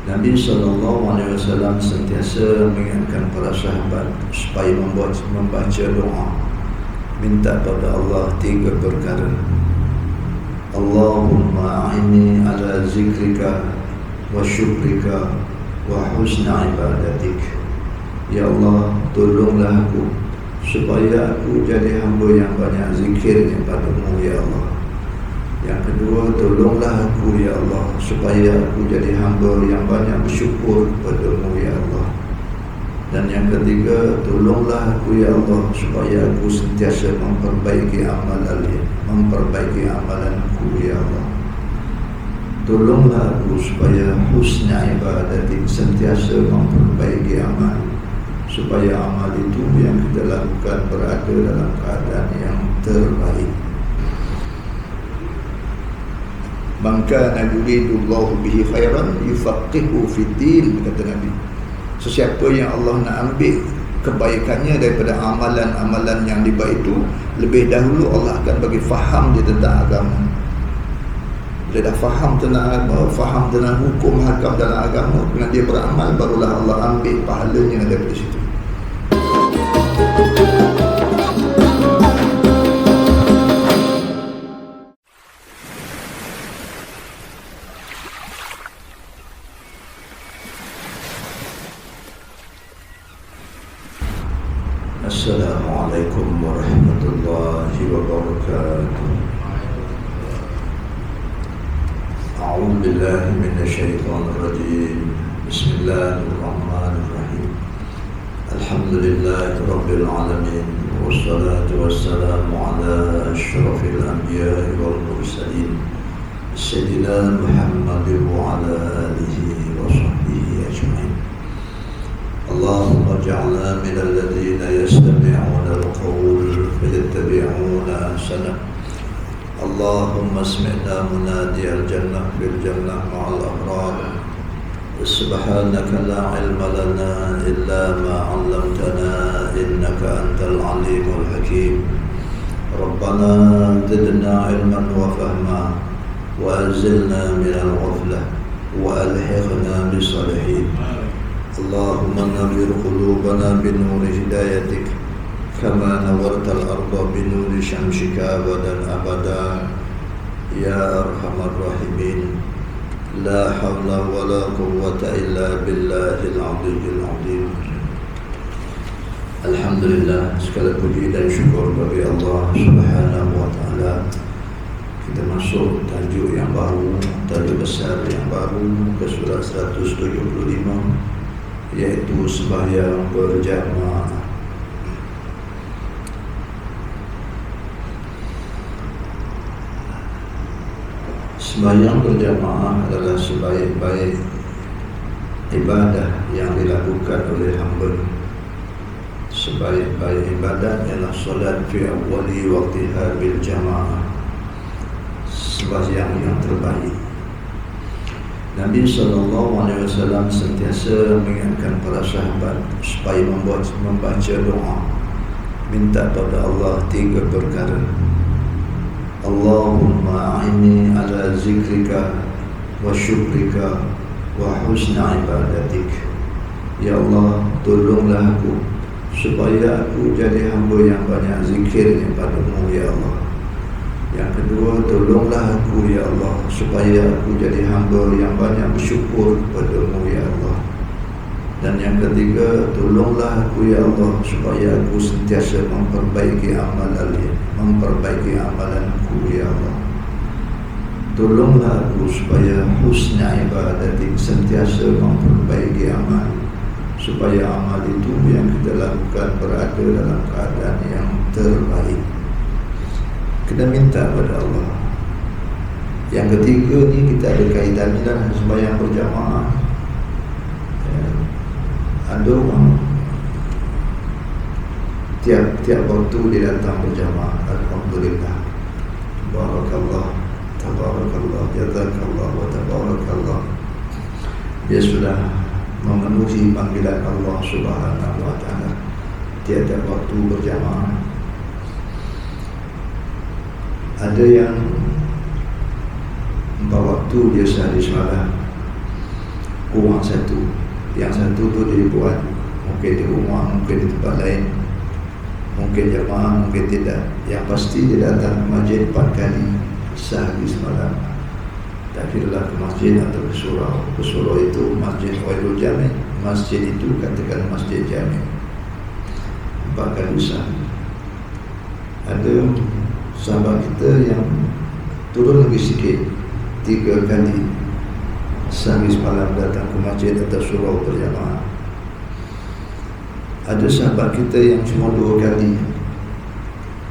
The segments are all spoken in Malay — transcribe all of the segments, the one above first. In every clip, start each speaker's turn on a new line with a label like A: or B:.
A: Nabi SAW sentiasa mengingatkan para sahabat supaya membaca doa, minta pada Allah 3 perkara. Allahumma a'inni ala zikrika wa syukrika wa husna ibadatik. Ya Allah, tolonglah aku supaya aku jadi hamba yang banyak zikirnya padamu, ya Allah. Yang kedua, tolonglah aku, ya Allah, supaya aku jadi hamba yang banyak bersyukur padamu, ya Allah. Dan yang ketiga, tolonglah aku, ya Allah, supaya aku sentiasa memperbaiki amalanku, ya Allah. Tolonglah aku supaya husna ibadatik, sentiasa memperbaiki amal, supaya amal itu yang kita lakukan berada dalam keadaan yang terbaik. Maka yuridullahu bihi khairan yufaqihu fiddin, kata Nabi. Sesiapa yang Allah nak ambil kebaikannya daripada amalan-amalan yang dibaik itu, lebih dahulu Allah akan bagi faham dia tentang agama. Bila dah faham tentang agama, faham tentang hukum hakam dalam agama, dengan dia beramal, barulah Allah ambil pahalanya daripada situ. Assalamualaikum warahmatullahi wabarakatuh. A'udzu billahi minasyaitonir rajim. Bismillahirrahmanirrahim. Alhamdulillahi rabbil alamin, wassalatu wassalamu ala asyrafil anbiya'i wal mursalin, sayyidina Muhammadin wa ala alihi wa sahbihi ajma'in. Allahumma ja'alna minal ladzina yastami'una al-qawl fayattabi'una ahsana. Allahumma asmi'na munadiyal jannah bil jannah ma'al abrar. Subhanaka la ilma lana illa ma 'allamtana innaka antal alimul hakim. Rabbana zidna ilman wa fahma wa anzilna minal ghaflah wa alhiqna bis salihin. Allahumma nawwir qulubana binur hidayatik kama nawwartal arda binuri syamsika abadan abada ya arhamar rahimin. La hawla wa la quwwata illa billahil aliyyil azim. Alhamdulillah, segala puji dan syukur bagi Allah Subhanahu wa taala. Kita masuk tajuk yang baru, tajuk besar yang baru ke surah 175, yaitu sembahyang berjamaah. Sembahyang berjamaah adalah sebaik-baik ibadah yang dilakukan oleh hamba. Sebaik-baik ibadah ialah solat fi awwali waqtiha bil jamaah, sembahyang yang terbaik. Nabi SAW sentiasa mengingatkan para sahabat supaya membaca doa, minta pada Allah 3 perkara. Allahumma a'inni ala zikrika wa syukrika wa husna ibadatik. Ya Allah, tolonglah aku supaya aku jadi hamba yang banyak zikirnya padamu, ya Allah. Yang kedua, tolonglah aku, ya Allah, supaya aku jadi hamba yang banyak bersyukur kepadamu, ya Allah. Dan yang ketiga, tolonglah aku, ya Allah, supaya aku sentiasa memperbaiki amalanku, ya Allah. Tolonglah aku supaya husna ibadatik, sentiasa memperbaiki amal, supaya amal itu yang kita lakukan berada dalam keadaan yang terbaik. Kena minta pada Allah. Yang ketiga ni kita ada kaitannya dengan sembahyang berjamaah. Ada orang tiap waktu dia datang berjamaah. Alhamdulillah, barakallah, tabarakallah, jazakallah wa tabarakallah. Dia sudah memenuhi panggilan Allah Subhanahu wa taala tiap-tiap waktu berjamaah. Ada yang 4 waktu dia sehari semalam, kurang satu. Yang satu tu dia buat mungkin di rumah, mungkin di tempat lain, mungkin jamaah, mungkin tidak. Yang pasti dia datang ke masjid 4 kali sehari semalam. Tak kiralah ke masjid atau ke surau. Ke surau itu masjid Khairul Jami', masjid itu katakan masjid Jami', 4 kali sehari. Ada sahabat kita yang turun lagi sikit, 3 kali sehari semalam datang ke masjid atau surau berjamaah. Ada sahabat kita yang cuma 2 kali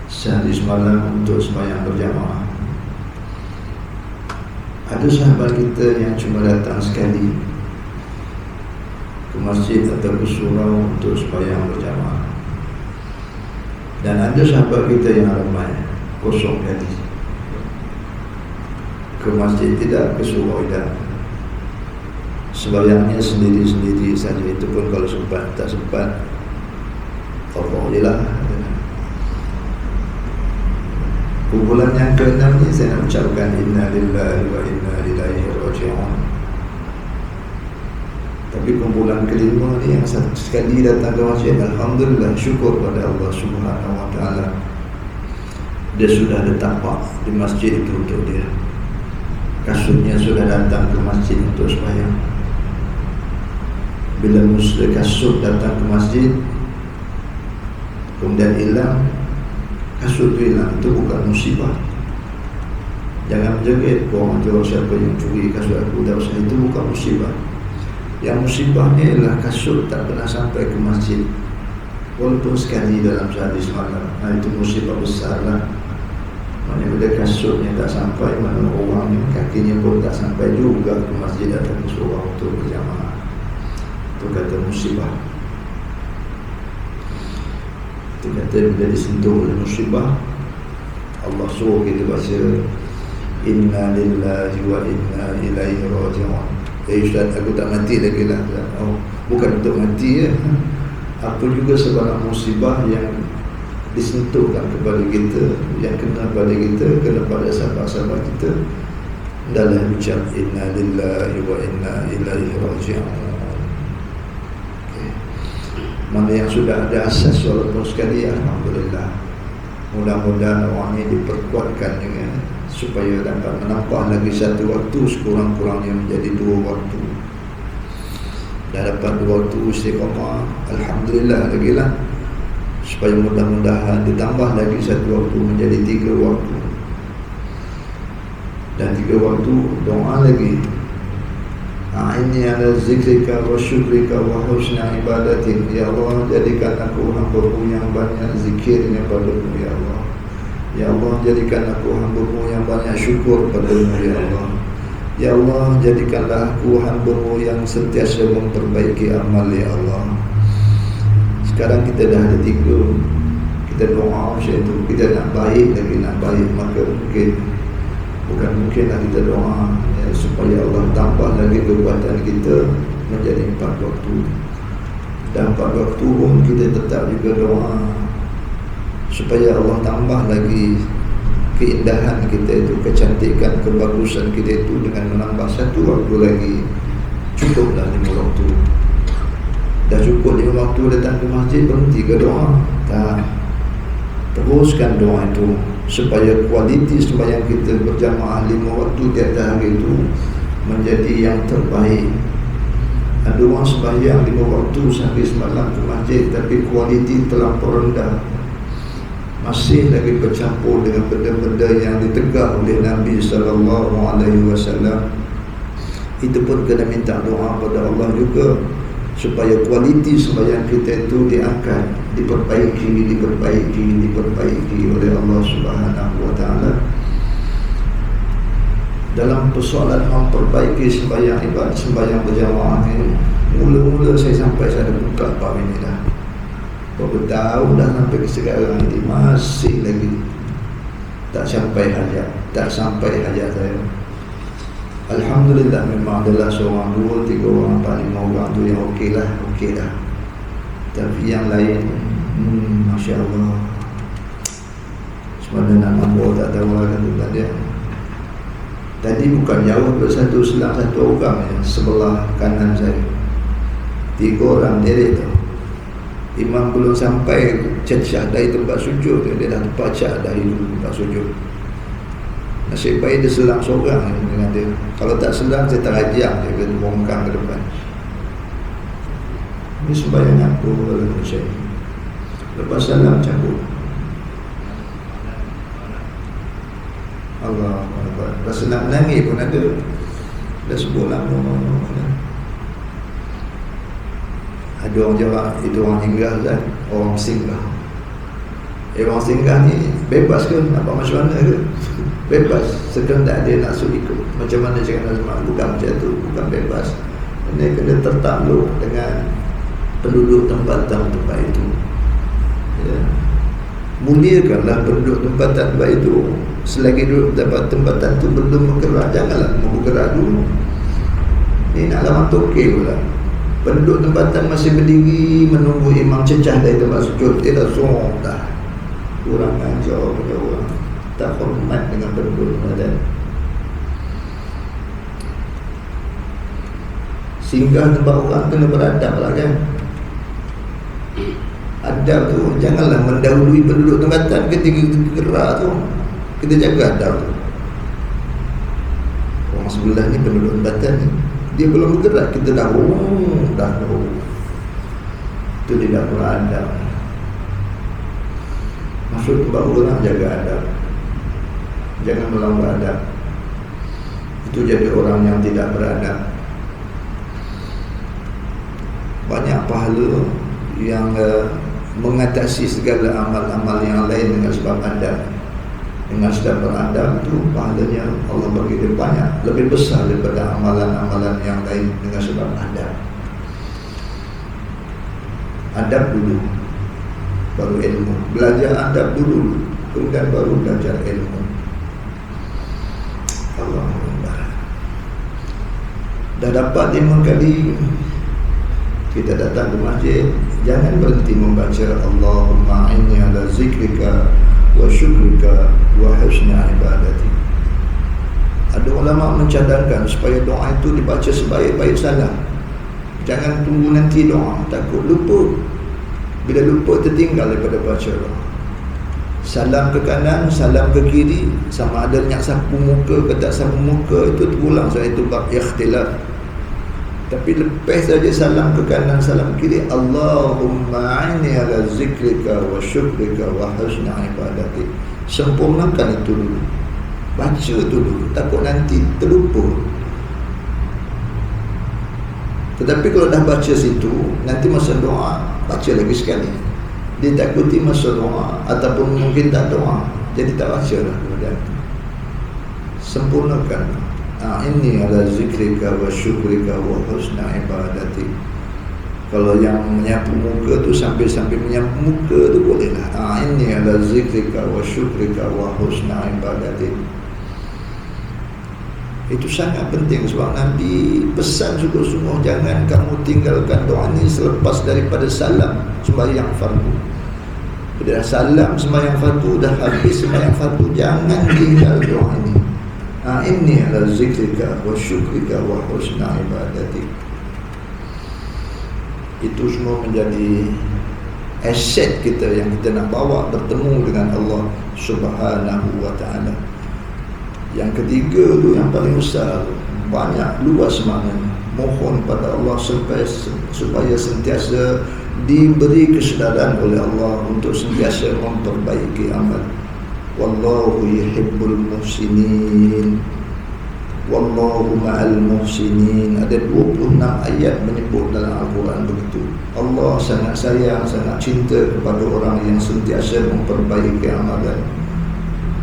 A: sehari semalam untuk sembahyang berjamaah. Ada sahabat kita yang cuma datang sekali ke masjid atau ke surau untuk sembahyang berjamaah. Dan ada sahabat kita yang ramai 0 kali ke masjid tidak, ke surau tidak. Sembahyangnya sendiri-sendiri saja. Itu pun kalau sempat, tak sempat Allah je lah. Kumpulan yang ke-6 ni saya nak ucapkan inna lillahi wa inna ilaihi raji'un. Tapi kumpulan ke-5 ni yang sekali datang ke masjid, alhamdulillah, syukur pada Allah Subhanahu wa ta'ala. Dia sudah ada tapak di masjid itu untuk dia. Kasutnya sudah datang ke masjid untuk sembahyang. Bila muslim kasut datang ke masjid kemudian hilang, kasut itu hilang, itu bukan musibah. Jangan menjerit orang tu, siapa yang curi kasut aku, tak usah, itu bukan musibah. Yang musibahnya ialah kasut tak pernah sampai ke masjid walaupun sekali dalam sehari semalam. Itu musibah besar lah. Mana bila kasutnya tak sampai, mana orang kakinya pun tak sampai juga ke masjid atau ke surau untuk berjamaah. Itu kata musibah. Itu kata bila disentuh oleh musibah, Allah suruh kita baca inna lillahi wa inna ilaihi raji'un. Ustaz, aku tak mati lagi lah. Oh, bukan untuk mati ya. Apa juga sebarang musibah yang disentuhkan kepada kita, yang kena pada kita, kena pada sahabat-sahabat kita, dalam ucap inna lillahi wa inna ilaihi raji'un. Mana yang sudah ada asas walaupun sekali, alhamdulillah. Mudah-mudahan orang ini diperkuatkan dengan supaya dapat menambah lagi 1 waktu, sekurang-kurangnya menjadi 2 waktu. Dah dapat 2 waktu istiqamah, alhamdulillah lagi lah. Supaya mudah-mudahan ditambah lagi 1 waktu menjadi 3 waktu. Dan 3 waktu doa lagi. A'inni ala zikrika wa syukrika wa husna ibadatik. Ya Allah, jadikan aku hamba-Mu yang banyak zikirnya padamu ya Allah. Ya Allah, jadikan aku hamba-Mu yang banyak syukur padamu ya Allah. Ya Allah, jadikanlah aku hamba-Mu yang sentiasa memperbaiki amal ya Allah. Sekarang kita dah ada 3. Kita doa macam itu. Kita nak baik lagi, nak baik, maka bukan mungkinlah kita doa ya, supaya Allah tambah lagi kekuatan kita menjadi 4 waktu. Dan 4 waktu pun kita tetap juga doa supaya Allah tambah lagi keindahan kita itu, kecantikan, kebagusan kita itu dengan menambah 1 waktu lagi. Cukuplah 5 waktu. Dah cukup 5 waktu datang ke masjid, berhenti ke doa? Tak. Teruskan doa itu supaya kualiti sembahyang kita berjamaah 5 waktu tiap hari itu menjadi yang terbaik. Ada orang sembahyang 5 waktu sehari semalam ke masjid tapi kualiti terlampau rendah, masih lagi bercampur dengan benda-benda yang ditegak oleh Nabi SAW. Itu pun kena minta doa pada Allah juga supaya kualiti sembahyang kita itu diangkat, diperbaiki oleh Allah Subhanahu wa ta'ala. Dalam persoalan memperbaiki sembahyang ibadah, sembahyang berjamaah ini, mula-mula saya sampai sana buka bab ini dah. Berapa tahun dah sampai ke sekarang ini masih lagi tak sampai hajat saya. Alhamdulillah, memang adalah seorang, 2, 3 orang, 4, 5 orang tu yang okey dah. Tapi yang lain, Masya Allah, sebenarnya nak nombor tak tahu lah kan dia. Tadi bukan jauh bersatu selang satu orang yang sebelah kanan saya. 3 orang deret tu. Imam belum sampai cecah dari tempat sujud, dia dah terpacak dari tempat sujud. Nasib baik dia selang seorang dengan dia. Kalau tak selang, saya terajak dia, dia bongkang ke depan. Ini sembahyang aku dalam Malaysia. Lepas salam cabut. Allah Akbar. Rasa nak menangis pun ada. Dah sebut nama. Ada orang jawab itu orang singgah kan? Orang singgah. Orang singgah ni bebas ke? Nampak macam mana ke? Bebas. Sekendak dia nak suruh ikut. Macam mana cakap Nazmat? Bukan macam tu. Bukan bebas. Ini kena tertakluk dengan penduduk tempat itu. Ya. Muliakanlah penduduk tempat itu. Selagi duduk dapat tempatan itu belum bergerak, janganlah bergerak dulu. Ini nak lama tokek pula. Penduduk tempatan masih berdiri menunggu imam cecah dari tempat sujud. Dia dah song dah. Kurang ajar pada orang. Tak hormat dengan penduduk tempatan. Singgah tempat orang kena beradab lah kan. Adab tu janganlah mendahului penduduk tempatan ketika gerak tu. Kita jaga adab tu. Orang sebelah ni penduduk tempatan ni, dia belum bergerak, kita dah itu tidak beradab. Maksud tempat orang jaga adab, jangan melanggar adab. Itu jadi orang yang tidak beradab. Banyak pahala yang mengatasi segala amal-amal yang lain dengan sebab adab. Dengan sedang beradab itu pahalanya Allah bagi dia banyak, lebih besar daripada amalan-amalan yang lain dengan sebab adab. Adab dulu baru ilmu. Belajar adab dulu, kemudian baru belajar ilmu. Alhamdulillah. Dah dapat 5 kali kita datang ke masjid, jangan berhenti membaca Allahumma inni ala zikrika wa syukrika wa husna ibadati. Ada ulama mencadangkan supaya doa itu dibaca sebaik-baik salam. Jangan tunggu nanti doa, takut lupa. Bila lupa tertinggal daripada baca doa. Salam ke kanan, salam ke kiri, sama ada nak sapu muka ke tak sapu muka, itu terulang. Sebab itu bab ikhtilaf. Tapi lepas saja salam ke kanan, salam ke kiri, Allahumma inni ala zikrika wa syukrika wa husna ibadati. Sempurnakan itu dulu, baca itu dulu, takut nanti terlupa. Tetapi kalau dah baca situ, nanti masa doa baca lagi sekali. Dia takuti masa doa ataupun mungkin tak doa, jadi tak baca lah kemudian. Sempurnakan. Ini adalah zikrika wa syukrika wa husna ibadati. Kalau yang menyapu muka tu sambil-sambil menyapu muka tu bolehlah. Ini adalah zikrika wa syukrika wa husna ibadati. Itu sangat penting sebab Nabi pesan sungguh-sungguh, jangan kamu tinggalkan doa ini selepas daripada salam sembahyang fardu. Bila salam sembahyang fardu, dah habis sembahyang fardu, jangan tinggal doa ini. Ini adalah zikrika wa syukrika wa husna ibadati. Itu semua menjadi aset kita yang kita nak bawa bertemu dengan Allah Subhanahu wa ta'ala. Yang ketiga tu yang paling besar, banyak luas maknanya. Mohon pada Allah supaya sentiasa diberi kesedaran oleh Allah untuk sentiasa memperbaiki amal. Wallahu yuhibbul muhsinin, wallahu ma'al muhsinin. Ada 26 ayat menyebut dalam Al-Quran begitu. Allah sangat sayang, sangat cinta kepada orang yang sentiasa memperbaiki amalan.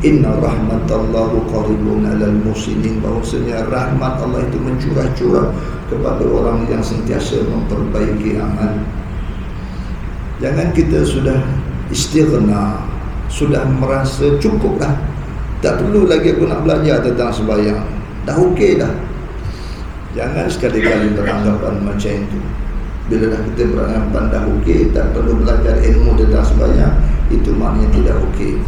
A: Inna rahmatallahu qaribun alal muhsinin. Bahawasanya rahmat Allah itu mencurah-curah kepada orang yang sentiasa memperbaiki amal. Jangan kita sudah istighna, sudah merasa cukup dah, tak perlu lagi aku nak belajar tentang sembahyang, dah okey dah. Jangan sekali-kali beranggapan macam itu. Bila dah kita beranggapan dah okey, tak perlu belajar ilmu tentang sembahyang, itu maknanya tidak okey.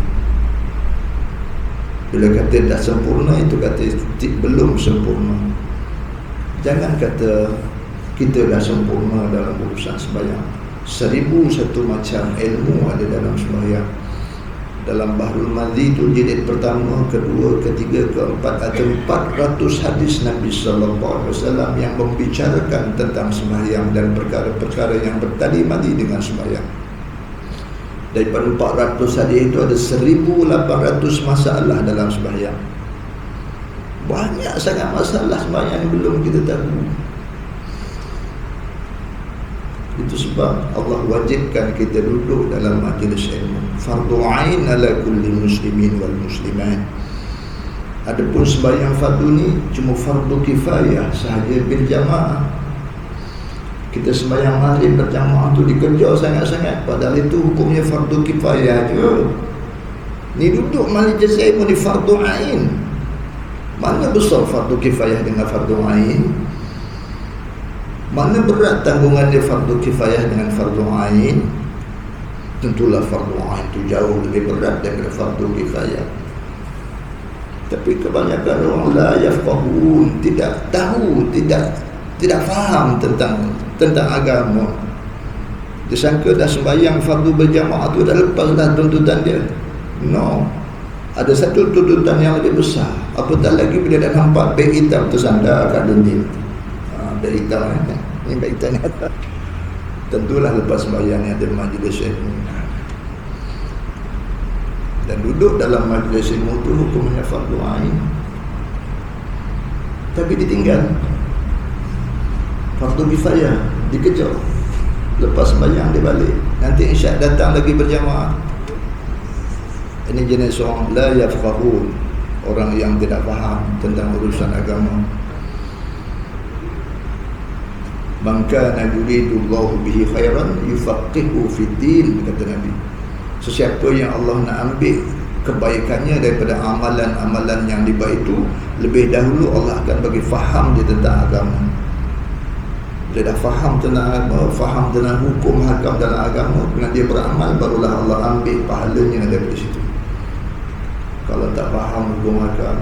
A: Bila kata dah sempurna, itu kata belum sempurna. Jangan kata kita dah sempurna dalam urusan sembahyang. 1001 macam ilmu ada dalam sembahyang. Dalam Bahrul Madzi itu jilid pertama, kedua, ketiga, keempat, ada 400 hadis Nabi SAW yang membicarakan tentang sembahyang dan perkara-perkara yang bertali madi dengan sembahyang. Daripada 400 hadis itu ada 1800 masalah dalam sembahyang. Banyak sangat masalah sembahyang yang belum kita tahu. Itu sebab Allah wajibkan kita duduk dalam majlis ilmu. Fardu ain ala kulli muslimin wal muslimat. Adapun sembahyang fardu ni cuma fardu kifayah sahaja berjamaah. Kita sembahyang maghrib berjamaah tu dikejar sangat-sangat, padahal itu hukumnya fardu kifayah je. Ni duduk majlis ilmu ni fardu ain. Mana besar fardu kifayah dengan fardu ain? Mana berat tanggungan dia fardu kifayah dengan fardu ain? Tentulah fardu ain itu jauh lebih berat daripada fardu kifayah. Tapi kebanyakan orang la yafqahun, tidak tahu, tidak faham tentang agama. Dia sangka dah sembahyang fardu berjamaah tu dah lepas dah tuntutan dia. No. Ada satu tuntutan yang lebih besar. Apatah lagi bila dah nampak beg hitam tersandar kat dinding. Beg hitam ni. Ini beg hitam ni. Tentulah lepas sembahyang ni ada majlis ilmu. Dan duduk dalam majlis ilmu tu hukumnya fardu ain. Tapi ditinggal. Fardu kifayah dikejar. Lepas sembahyang dia balik. Nanti isyak datang lagi berjamaah. Ini jenis orang la yafqahun, orang yang tidak faham tentang urusan agama. Man kana yuridullahu bihi khairan yufaqihu fid din, kata Nabi. Sesiapa yang Allah nak ambil kebaikannya daripada amalan-amalan yang dibaik itu, lebih dahulu Allah akan bagi faham dia tentang agama. Dia dah faham tentang agama, faham tentang hukum hakam dalam agama, dengan dia beramal, barulah Allah ambil pahalanya daripada situ. Kalau tak faham hukum hakam,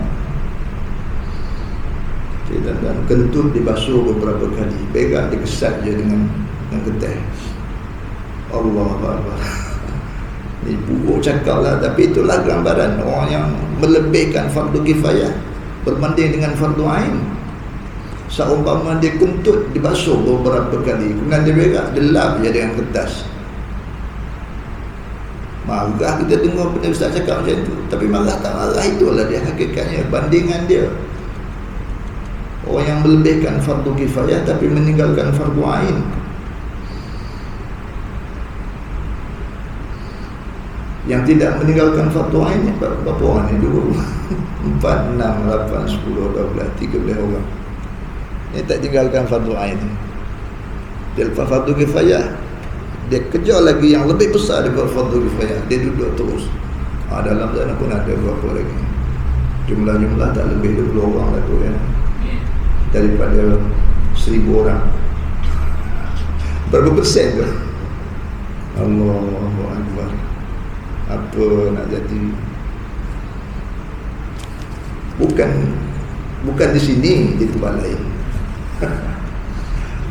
A: dan kentut dibasuh beberapa kali, pegang dikesat je dengan getah. Allah Akbar. Ini buruk cakap lah, tapi itulah gambaran orang yang melebihkan fardu kifayah berbanding dengan fardu ain. Seumpama dia kentut dibasuh beberapa kali, kemudian dia pegang, dia lap je dengan kertas. Marah kita dengar benda ustaz cakap macam tu, tapi marah tak marah, itulah dia hakikatnya, bandingan dia. Orang yang melebihkan fardu kifayah tapi meninggalkan fardu ain. Yang tidak meninggalkan fardu ain ni berapa orang ni dulu? 4, 6, 8, 10, 12, 13 orang. Ini tak tinggalkan fardu ain. Dia lepas fardu kifayah, dia kejar lagi yang lebih besar daripada fardu kifayah. Dia duduk terus. Dalam sana pun ada berapa lagi. Jumlah tak lebih 20 orang lah tu ya. Daripada 1000 orang. Berapa persen tu? Allahu Akbar. Apa nak jadi? Bukan di sini, di tempat lain.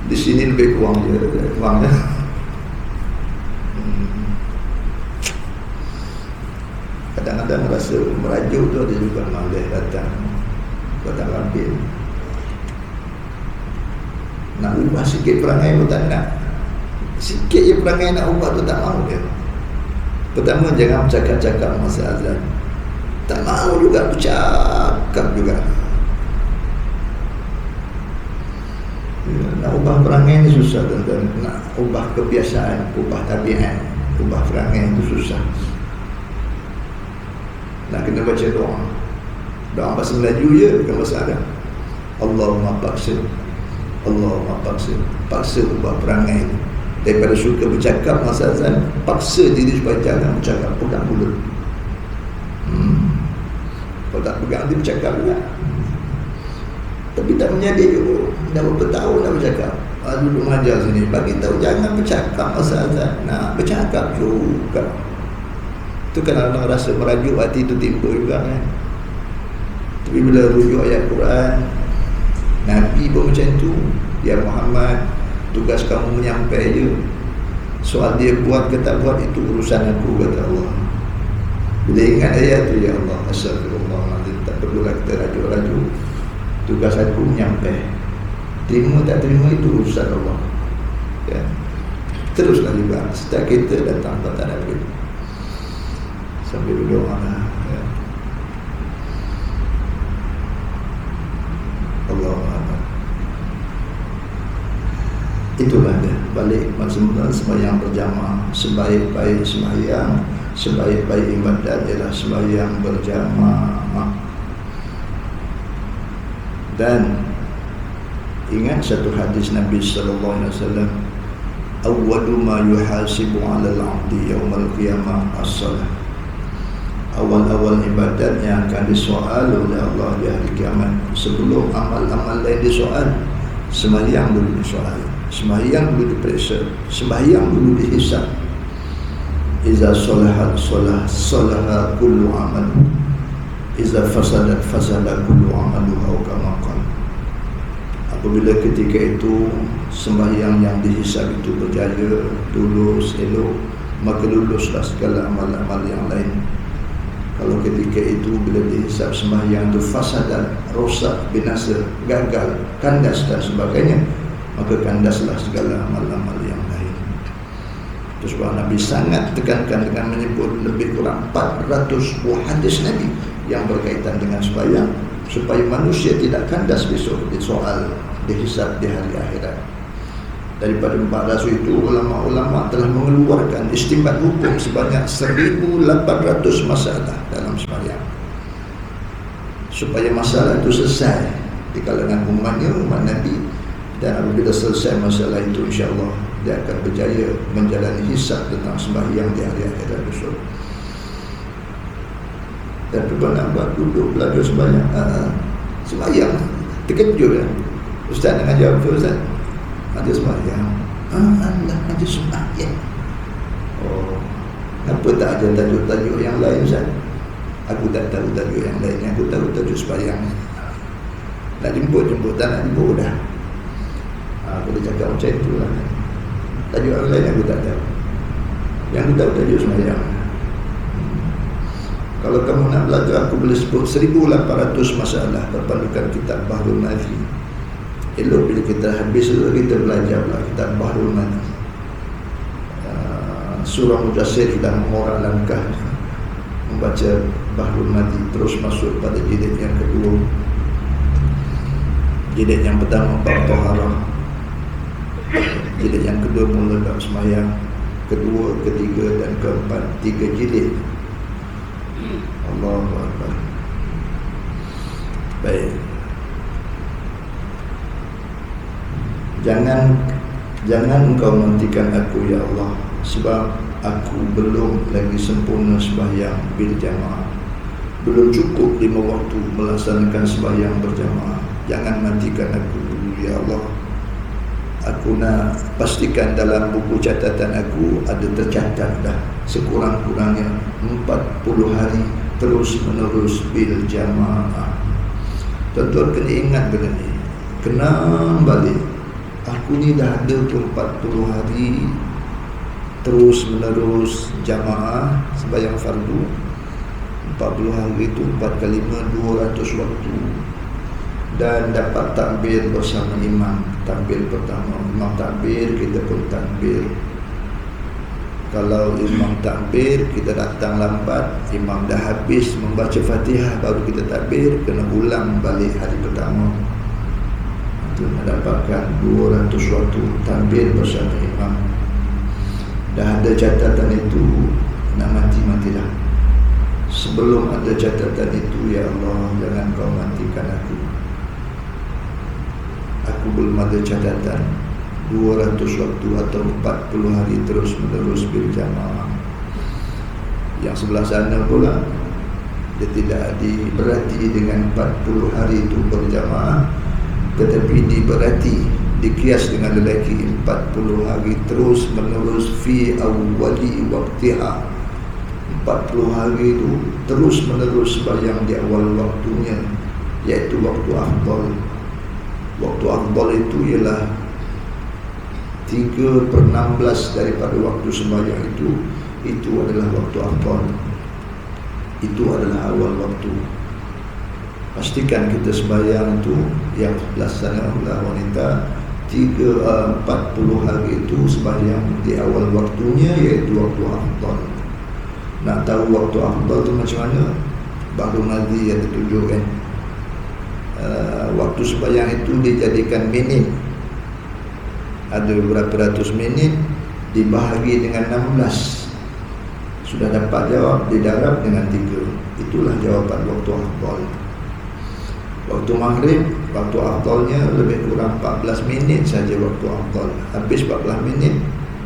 A: Di sini lebih kurang je kurangnya. Kadang-kadang rasa merajuk tu ada juga malah datang ambil. Nak ubah sikit perangai pun tak nak. Sikit je perangai nak ubah tu tak mahu dia. Pertama, jangan bercakap-cakap masa azan. Tak mahu juga bercakap juga. Nak ubah perangai ni susah tuan-tuan. Nak ubah kebiasaan, ubah tabiat, ubah perangai itu susah. Nak kena baca doa. Doa bahasa Melayu je, bukan bahasa Arab. Allahumma paksa, Allahumma paksa. Paksa ubah perangai. Daripada suka bercakap masa azan, paksa diri supaya jangan bercakap, pegang mulut. Kalau tak pegang, dia bercakap juga. Tapi tak menjadi juga. Dah berapa tahun dah bercakap. Duduk mengajar sini, bagi tahu jangan bercakap masa azan. Nak bercakap juga. Itu kan orang rasa merajuk, hati itu timbul juga kan. Tapi bila rujuk ayat Quran, Nabi pun macam tu. Ya Muhammad, tugas kamu menyampai je. Soal dia buat ke tak buat, itu urusan aku, kata Allah. Bila ingat ayat tu, ya Allah, astagfirullahaladzim, tak perlulah kita rajuk-rajuk. Tugas aku menyampai. Terima tak terima, itu urusan Allah. Ya. Teruslah juga. Setiap kita datang pada Nabi sambil berdoa lah. Ya. Allah Allah. Itulah dia. Balik maksudnya sembahyang berjamaah. Sebaik-baik sembahyang, sebaik-baik ibadat ialah sembahyang berjamaah. Dan ingat satu hadis Nabi sallallahu alaihi wasallam, awwalu ma yuhasibu 'ala al-'abdi yaumal qiyamah as-salah. Awal-awal ibadat yang akan disoal oleh Allah di hari kiamat. Sebelum amal-amal lain disoal, sembahyang dulu disoal, sembahyang dulu diperiksa, sembahyang dulu dihisab. Iza salahat salaha kullu amal, iza fasadat fasada kullu amalu, atau kama qala. Apabila ketika itu sembahyang yang dihisab itu berjaya, lulus, elok, maka luluslah segala amal-amal yang lain. Kalau ketika itu bila dihisab sembahyang itu fasadat, rosak, binasa, gagal, kandas dan sebagainya, maka kandaslah segala amal-amal yang lain. Terus Nabi sangat tekankan dengan menyebut lebih kurang 400 buah hadis Nabi yang berkaitan dengan sembahyang, supaya manusia tidak kandas besok disoal, dihisab di hari akhirat. Daripada 400 itu, ulama-ulama telah mengeluarkan istimbat hukum sebanyak 1,800 masalah dalam sembahyang, supaya masalah itu selesai di kalangan umatnya, umat Nabi. Dan apabila selesai masalah itu, insya-Allah dia akan berjaya menjalani hisab tentang sembahyang di hari akhirat besok. Dan tuan nak buat duduk belajar sembahyang, sembahyang terkejut ya. Ustaz nak ajar apa Ustaz? Ada sembahyang. Allah ada sembahyang. Oh, kenapa tak ada tajuk-tajuk yang lain Ustaz? Aku tak tahu tajuk yang lain, aku tahu tajuk sembahyang. Nak jemput, tak nak jemput dah. Aku dah cakap macam itulah. Tajuk yang lain aku tak tahu. Yang aku tahu tajuk sembahyang. Kalau kamu nak belajar, aku boleh sebut 1,800 masalah berpandukan kitab Bahrul Madhi. Elok bila kita habis itu, kita belajar pula kitab Bahrul Madhi. Surah Mujassir sudah mengorak langkah membaca Bahrul Madhi, terus masuk pada jilid yang kedua. Jilid yang pertama bab taharah, jilid yang kedua mula bab sembahyang, kedua, ketiga dan keempat, 3 jilid. Allahu Akbar. Baik. Jangan engkau nantikan aku ya Allah, sebab aku belum lagi sempurna sembahyang bil jamaah. Belum cukup 5 waktu melaksanakan sembahyang berjamaah. Jangan nantikan aku ya Allah. Aku nak pastikan dalam buku catatan aku ada tercatat dah sekurang-kurangnya 40 hari terus menerus bil jamaah. Tuan-tuan kena ingat benda ni, kena balik. Aku ni dah ada 40 hari terus menerus jamaah sembahyang fardu. 40 hari itu 4 kali 5, 200 waktu. Dan dapat takbir bersama imam. Takbir pertama, imam takbir, kita pun takbir. Kalau imam takbir, kita datang lambat, imam dah habis membaca Fatihah baru kita takbir, kena ulang balik hari pertama. Itu mendapatkan 200 waktu takbir bersama imam. Dah ada catatan itu, nak mati-matilah. Sebelum ada catatan itu, ya Allah, jangan kau matikan aku. Aku belum ada catatan 200 waktu atau 40 hari terus menerus berjamaah. Yang sebelah sana pula, dia tidak diberati dengan 40 hari itu berjamaah, tetapi diberati, dikias dengan lelaki 40 hari terus menerus fi awwali waqtiha. 40 hari itu terus menerus sembahyang di awal waktunya. iaitu waktu afdal. Waktu afdal itu ialah 3/16 daripada waktu sembahyang itu adalah waktu afdal. Itu adalah awal waktu. Pastikan kita sembahyang itu yang dilaksanakan oleh wanita 40 hari itu sembahyang di awal waktunya, iaitu waktu afdal. Nak tahu waktu afdal tu macam mana? Baru Nabi ada tunjukkan. Waktu sembahyang itu dijadikan minit. Ada berapa ratus minit dibahagi dengan 16. Sudah dapat jawab, didarab dengan 3. Itulah jawapan waktu afdal. Waktu maghrib, waktu afdalnya lebih kurang 14 minit saja waktu afdal. Habis 14 minit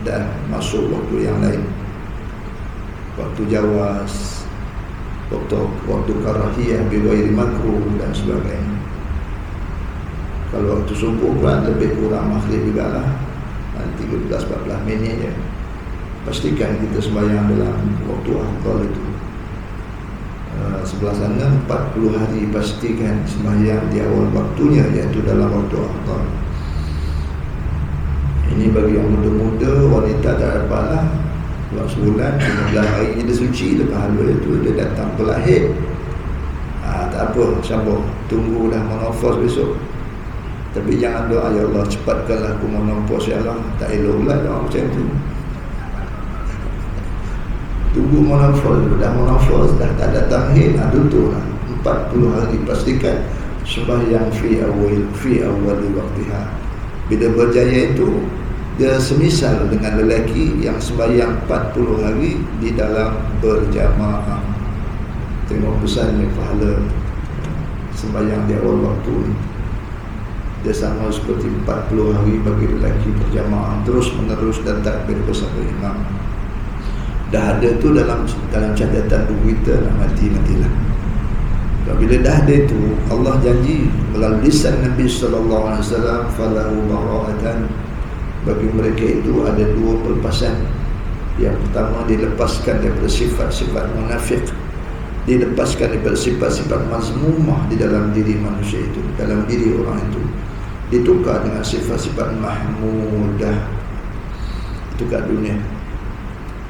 A: dah masuk waktu yang lain. Waktu jawaz, waktu karahiyah bighairi makruh dan sebagainya. Kalau waktu subuh pula lebih kurang maghrib juga lah, 13-14 minit je. Pastikan kita sembahyang dalam waktu afdal itu. Sebelah sana 40 hari pastikan sembahyang di awal waktunya, iaitu dalam waktu afdal. Ini bagi yang muda-muda, wanita tak dapatlah. Buat sebulan, 15 hari dia suci, lepas halwa itu dia datang berlahir. Tak apa, sabar, tunggu dah menopause besok. Tapi jangan doa, ya Allah cepatkanlah aku menopause, ya Allah. Tak elok pula doa macam tu. Tunggu menopause, dah menopause, dah tak datang haid, tutup lah. 40 hari pastikan sembahyang fi awal waktiha. Bila berjaya itu, dia semisal dengan lelaki yang sembahyang 40 hari di dalam berjamaah. Tengok besarnya pahala sembahyang di awal waktu ni. Dia sama seperti 40 hari bagi lelaki berjamaah terus menerus dan takbir bersama imam. Dah ada tu dalam catatan buku kita, nak matilah. Bila dah ada itu, Allah janji melalui lisan Nabi SAW, falahu bara'atan, bagi mereka itu ada 2 pelepasan. Yang pertama, dilepaskan daripada sifat-sifat munafik, dilepaskan daripada sifat-sifat mazmumah di dalam diri manusia itu, dalam diri orang itu, ditukar dengan sifat-sifat mahmudah. Itu kat dunia.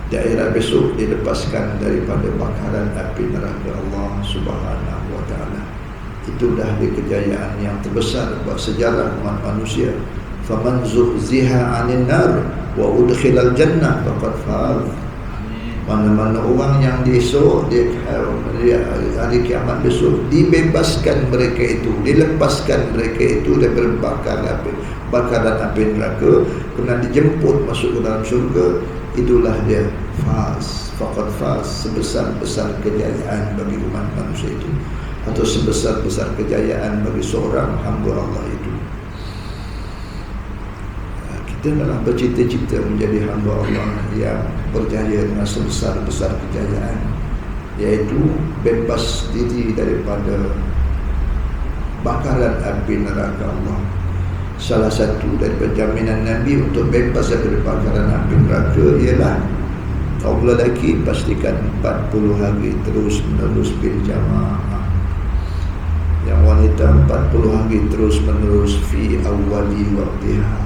A: Di akhirat besok dilepaskan daripada bakaran api neraka Allah Subhanahu wa ta'ala. Itu dah di kejayaan yang terbesar buat sejarah umat manusia. Faman zuhziha 'anil nar wa udkhilal jannah faqad faz. Mana-mana orang yang besok di hari kiamat besok dibebaskan mereka itu, dilepaskan mereka itu daripada bakaran api neraka, kena dijemput masuk ke dalam syurga, itulah dia faz, faqad faz, sebesar-besar kejayaan bagi umat manusia itu, atau sebesar-besar kejayaan bagi seorang hamba Allah itu. Kita adalah bercita-cita menjadi hamba Allah yang berjaya dengan sebesar-besar kejayaan, iaitu bebas diri daripada bakaran api neraka Allah. Salah satu daripada jaminan Nabi untuk bebas daripada bakaran api neraka ialah kaum lelaki pastikan 40 hari terus menerus bil jamaah. Yang wanita 40 hari terus menerus fi awali waktiha.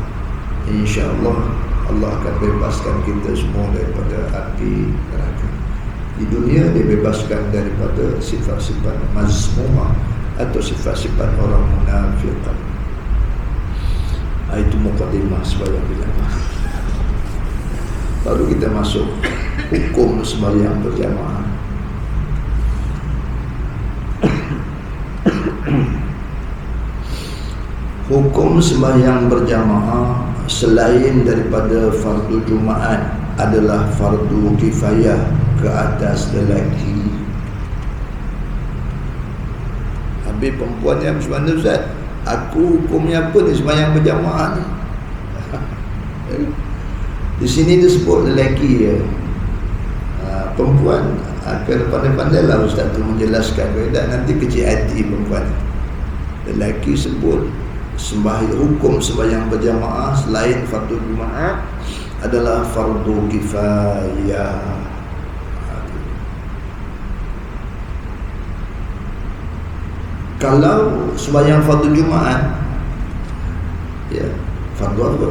A: InsyaAllah Allah akan bebaskan kita semua daripada api neraka. Di dunia dibebaskan daripada sifat-sifat mazmumah atau sifat-sifat orang munafik. Itu mukadimah sembahyang berjamaah. Baru kita masuk hukum sembahyang berjamaah. Hukum sembahyang berjamaah selain daripada fardu Jumaat adalah fardu kifayah ke atas lelaki. Habis perempuannya macam mana Ustaz? Aku hukumnya apa ni sembahyang berjamaah ni? Di sini disebut lelaki ya. Perempuan akan pandai-pandailah Ustaz tu menjelaskan, nanti kecil hati perempuan. Lelaki sebut hukum sembahyang berjamaah selain fardu Jumaat adalah fardu kifayah. Kalau sembahyang fardu Jumaat, ya, fardu apa?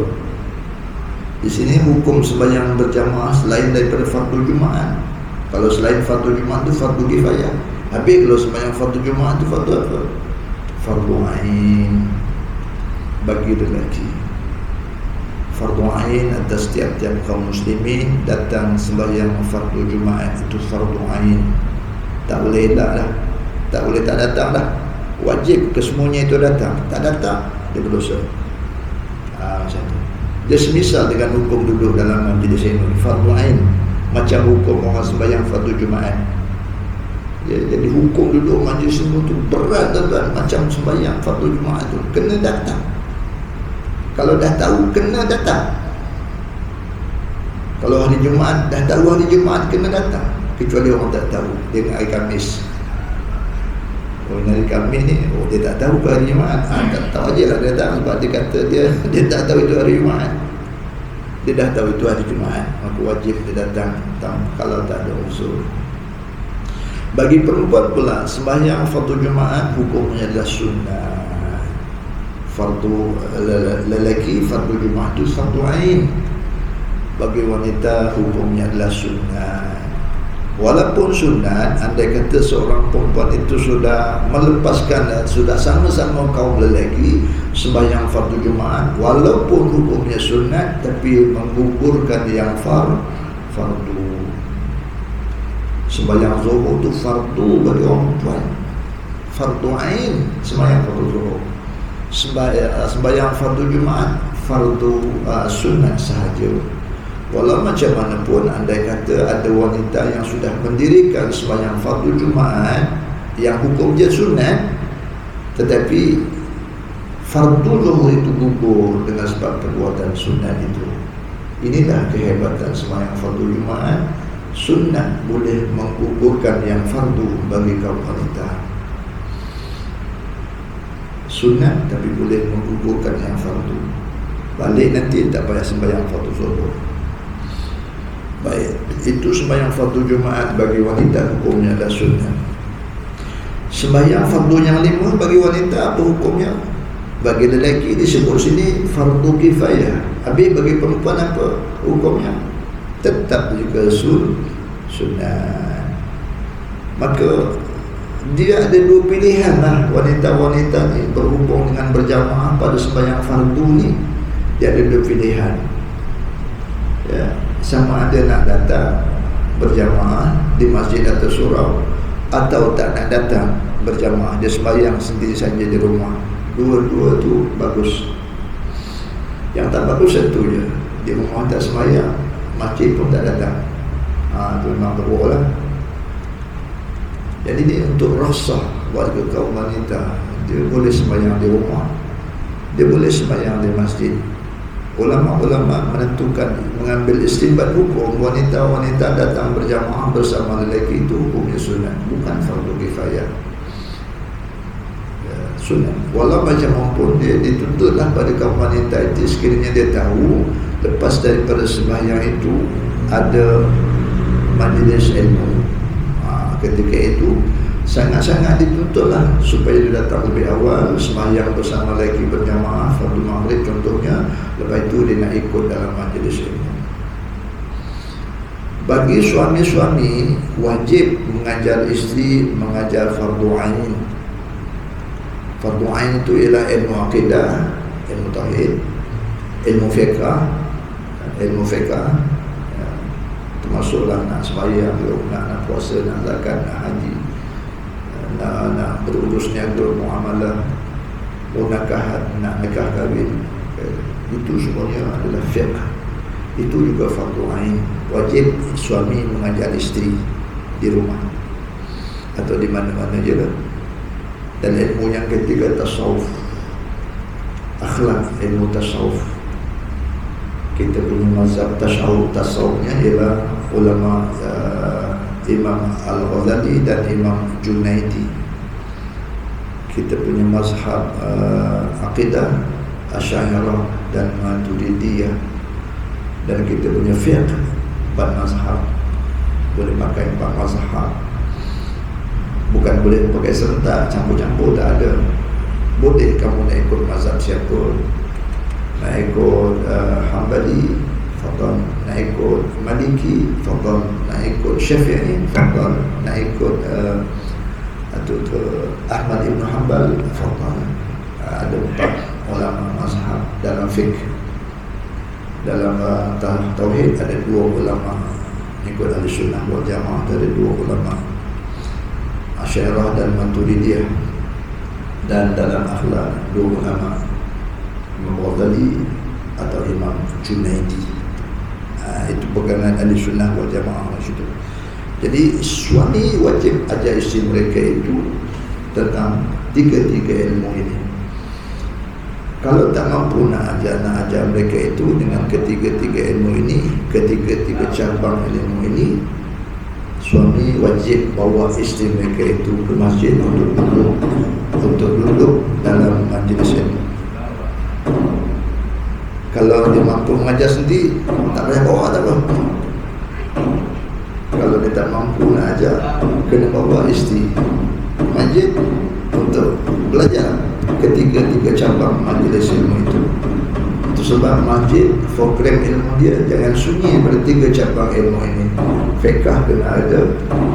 A: Di sini hukum sembahyang berjamaah selain daripada fardu Jumaat. Kalau selain fardu Jumaat itu fardu kifayah. Habis kalau sembahyang fardu Jumaat itu fardu apa? Fardu ain bagi lelaki. Fardu ain atas tiap-tiap kaum muslimin datang sembahyang fardu Jumaat itu fardu ain. Tak boleh elak dah, tak boleh tak datang dah. Wajib kesemuanya itu datang. Tak datang, dia berdosa. Macam tu. Dia semisal dengan hukum duduk dalam majlis ilmu, fardu ain, macam hukum orang sembahyang fardu Jumaat. Jadi hukum duduk majlis ilmu tu berat tuan, macam sembahyang fardu Jumaat tu. Kena datang. Kalau dah tahu, kena datang. Kalau hari Jumaat, dah tahu hari Jumaat, kena datang. Kecuali orang tak tahu, dia ingat hari Khamis. Hari Khamis ni, dia tak tahu ke hari Jumaat. Tak tahu je lah dia datang. Sebab dia kata dia tak tahu itu hari Jumaat. Dia dah tahu itu hari Jumaat, maka wajib dia datang kalau tak ada unsur. Bagi perempuan pula, sembahyang fardu Jumaat hukumnya adalah sunnah. Fardu lelaki, fardu Jumaat itu fardu ain. Bagi wanita hukumnya adalah sunnah. Walaupun sunat, andai kata seorang perempuan itu sudah melepaskan, sudah sama-sama kaum lelaki sembahyang fardu Jumaat, walaupun hukumnya sunat, tapi menggugurkan yang fardu. Sembahyang zuhur itu fardu bagi orang perempuan, fardu ain sembahyang fardu zuhur. Sembahyang fardu Jumaat fardu sunat sahaja. Walau macam mana pun, andai kata ada wanita yang sudah mendirikan sembahyang fardu Jumaat yang hukum dia sunat, tetapi fardu zuhur itu gugur dengan sebab perbuatan sunat itu. Inilah kehebatan sembahyang fardu Jumaat. Sunat boleh menggugurkan yang fardu bagi kaum wanita. Sunat tapi boleh menggugurkan yang fardu. Balik nanti tak payah sembahyang fardu zuhur. Baik, itu sembahyang fardu Jumaat bagi wanita hukumnya adalah sunnah. Sembahyang fardu yang 5 bagi wanita apa hukumnya? Bagi lelaki disebut sini fardu kifayah. Habis bagi perempuan apa hukumnya? Tetap juga sunnah. Maka dia ada dua pilihan lah, wanita-wanita ni berhubung dengan berjamaah pada sembahyang fardu ni. Dia ada dua pilihan, ya, sama ada nak datang berjamaah di masjid atau surau, atau tak nak datang berjamaah, dia sembahyang sendiri saja di rumah. Dua-dua tu bagus. Yang tak bagus satu je, di rumah tak sembahyang, masjid pun tak datang. Itu memang teruk lah. Jadi ni untuk rasah warga kaum wanita. Dia boleh sembahyang di rumah, dia boleh sembahyang di masjid. Ulama-ulama menentukan, mengambil istinbat hukum wanita-wanita datang berjamaah bersama lelaki itu hukumnya sunat, bukan fardu kifayah. Sunat. Walau macam pun dia dituntutlah pada kaum wanita itu, sekiranya dia tahu lepas daripada sembahyang itu ada majlis ilmu. Ketika itu sangat-sangat dituntutlah supaya dia datang lebih awal, sembahyang bersama lelaki berjamaah fardu maghrib contohnya, lepas itu dia nak ikut dalam majlis ilmu. Bagi suami-suami wajib mengajar isteri, mengajar fardu ain. Fardu ain itu ialah ilmu akidah, ilmu tauhid, ilmu fiqh, termasuklah nak sembahyang, nak puasa, nak zakat, nak haji, nak berurus niaga, muamalah, nak nikah kahwin. Itu semuanya adalah fiqh. Itu juga fardu ain. Wajib suami mengajar isteri di rumah atau di mana-mana je lah. Dan ilmu yang ketiga tasawuf, akhlak, ilmu tasawuf. Kita punya mazhab tasawufnya ialah ulama Imam Al-Ghazali dan Imam Junaidi. Kita punya mazhab akidah Asy'ariyah dan Maturidiyah. Dan kita punya fiqh 4 mazhab. Boleh pakai 4 mazhab. Bukan boleh pakai serentak, campur-campur, tak ada. Boleh kamu nak ikut mazhab siapa, nak ikut Hanbali, fadal. Nak ikut Maliki, fadal. Nak ikut Syafi'i, fadal. Nak ikut Ahmad Ibn Hanbal, fadal. Ada 4 ulama mazhab dalam fiqh. Dalam tauhid ada 2 ulama ikut Ahlussunnah wal Jamaah, ada 2 ulama Asy'ariyah dan Maturidiyah. Dan dalam akhlak 2 ulama, Imam Ghazali atau Imam Junaidi. Itu pegangan Ahlussunnah wal Jamaah itu. Jadi suami wajib ajar isteri mereka itu tentang 3 ilmu ini. Kalau tak mampu nak ajar mereka itu dengan ketiga ilmu ini, ketiga cabang ilmu ini, suami wajib bawa isteri mereka itu ke masjid untuk duduk dalam majlis ilmu. Kalau dia mampu mengajar sendiri, tak payah bawa, tak apa. Kalau dia tak mampu nak ajar, kena bawa isteri masjid untuk belajar ketiga cabang majlis ilmu itu. Itu sebab masjid program ilmu dia jangan sunyi pada 3 cabang ilmu ini. Fiqh kena ada,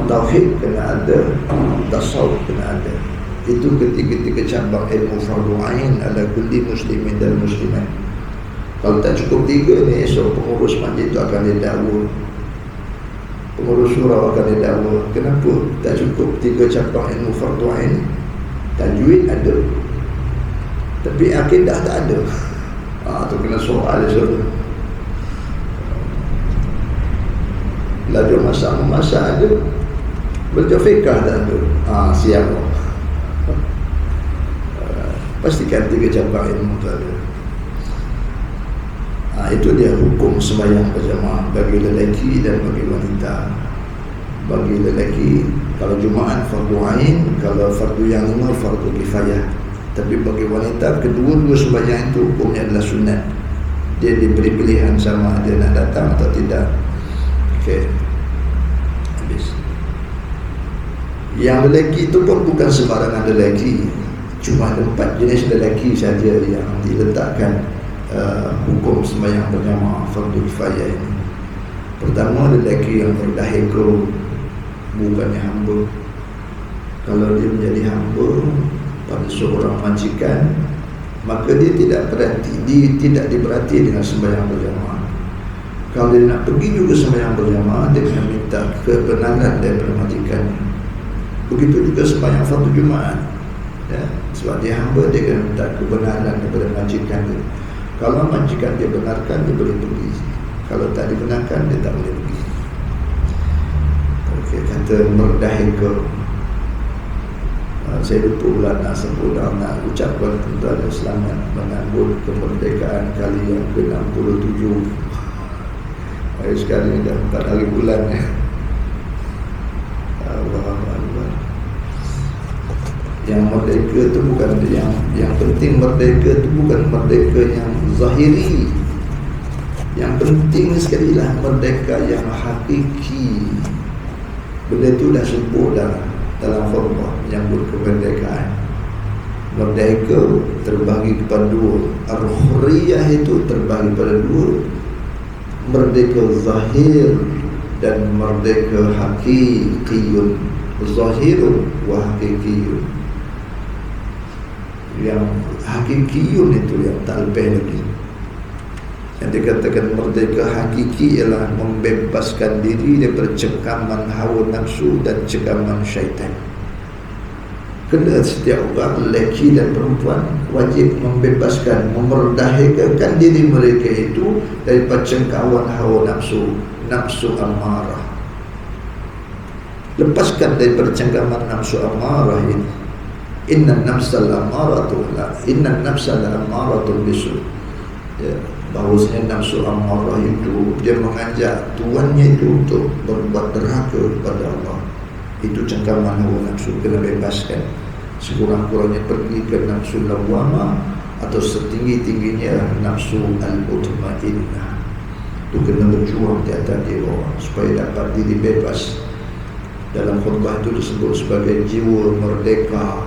A: tauhid kena ada, tasawuf kena ada. Itu ketiga cabang ilmu fardu ain ala kulli muslimin dan muslimat. Kalau tak cukup 3 ni, esok pengurus masjid itu akan didakwa, pengurus surau akan didakwa. Kenapa tak cukup 3 cabang ilmu fardu ain? Tajwid ada, tapi akidah tak ada. Tu kena soal dia. Belajar masak ada, belajar fiqah tak ada. Siap. Pastikan 3 cabang ilmu tu ada. Itu dia hukum sembahyang berjamaah bagi lelaki dan bagi wanita. Bagi lelaki, kalau Jumaat fardu ain, kalau fardu yang 5 fardu kifayah. Tapi bagi wanita, kedua-dua sembahyang itu hukumnya adalah sunat. Dia diberi pilihan sama dia nak datang atau tidak. Okey, habis. Yang lelaki itu pun bukan sembarangan lelaki. Cuma ada 4 jenis lelaki saja yang diletakkan hukum sembahyang berjamaah fardu kifayah ini. Pertama, lelaki yang berdahika, bukannya hamba. Kalau dia menjadi hamba pada seorang majikan, maka dia tidak diberati dengan sembahyang berjamaah. Kalau dia nak pergi juga sembahyang berjamaah, dia kena minta kebenaran daripada majikannya. Begitu juga sembahyang fardu Jumaat, ya, sebab dia hamba, dia kena minta kebenaran daripada majikan dia. Kalau majikan dia benarkan, dia boleh pergi. Kalau tak dibenarkan, dia tak boleh pergi. Okey, kata merdahika. Saya lupa pula nak sebut dan nak ucapkan tuan-tuan selamat menyambut kemerdekaan kali yang ke-67. Hari sekarang ni dah 4 hari bulan. Allah. Yang merdeka tu bukan yang penting. Merdeka tu bukan merdeka yang zahiri. Yang penting sekali lah merdeka yang hakiki. Benda tu dah sebut dalam khutbah menyambut kemerdekaan. Merdeka terbagi kepada 2. Al-Hurriyah itu terbagi pada 2. Merdeka zahir dan merdeka hakikiyun. Zahirun wa hakikiyun. Yang hakikiyun itu yang tak lebih lagi. Yang dikatakan merdeka hakiki ialah membebaskan diri daripada cengkaman hawa nafsu dan cengkaman syaitan. Kena setiap orang, lelaki dan perempuan, wajib membebaskan, memerdahikakan diri mereka itu daripada cengkaman hawa nafsu, nafsu amarah. Lepaskan daripada cengkaman nafsu amarah ini. Inna nafsal amaratu bisu. Ya, bahawasanya nafsu amarah itu dia mengajak tuannya itu untuk berbuat derhaka kepada Allah. Itu cengkaman hawa nafsu, kena bebaskan. Sekurang-kurangnya pergi ke nafsu lawamah atau setinggi-tingginya nafsu al-mutmainnah. Itu kena berjuang di atas dia supaya dapat diri bebas Dalam khutbah itu disebut sebagai jiwa merdeka.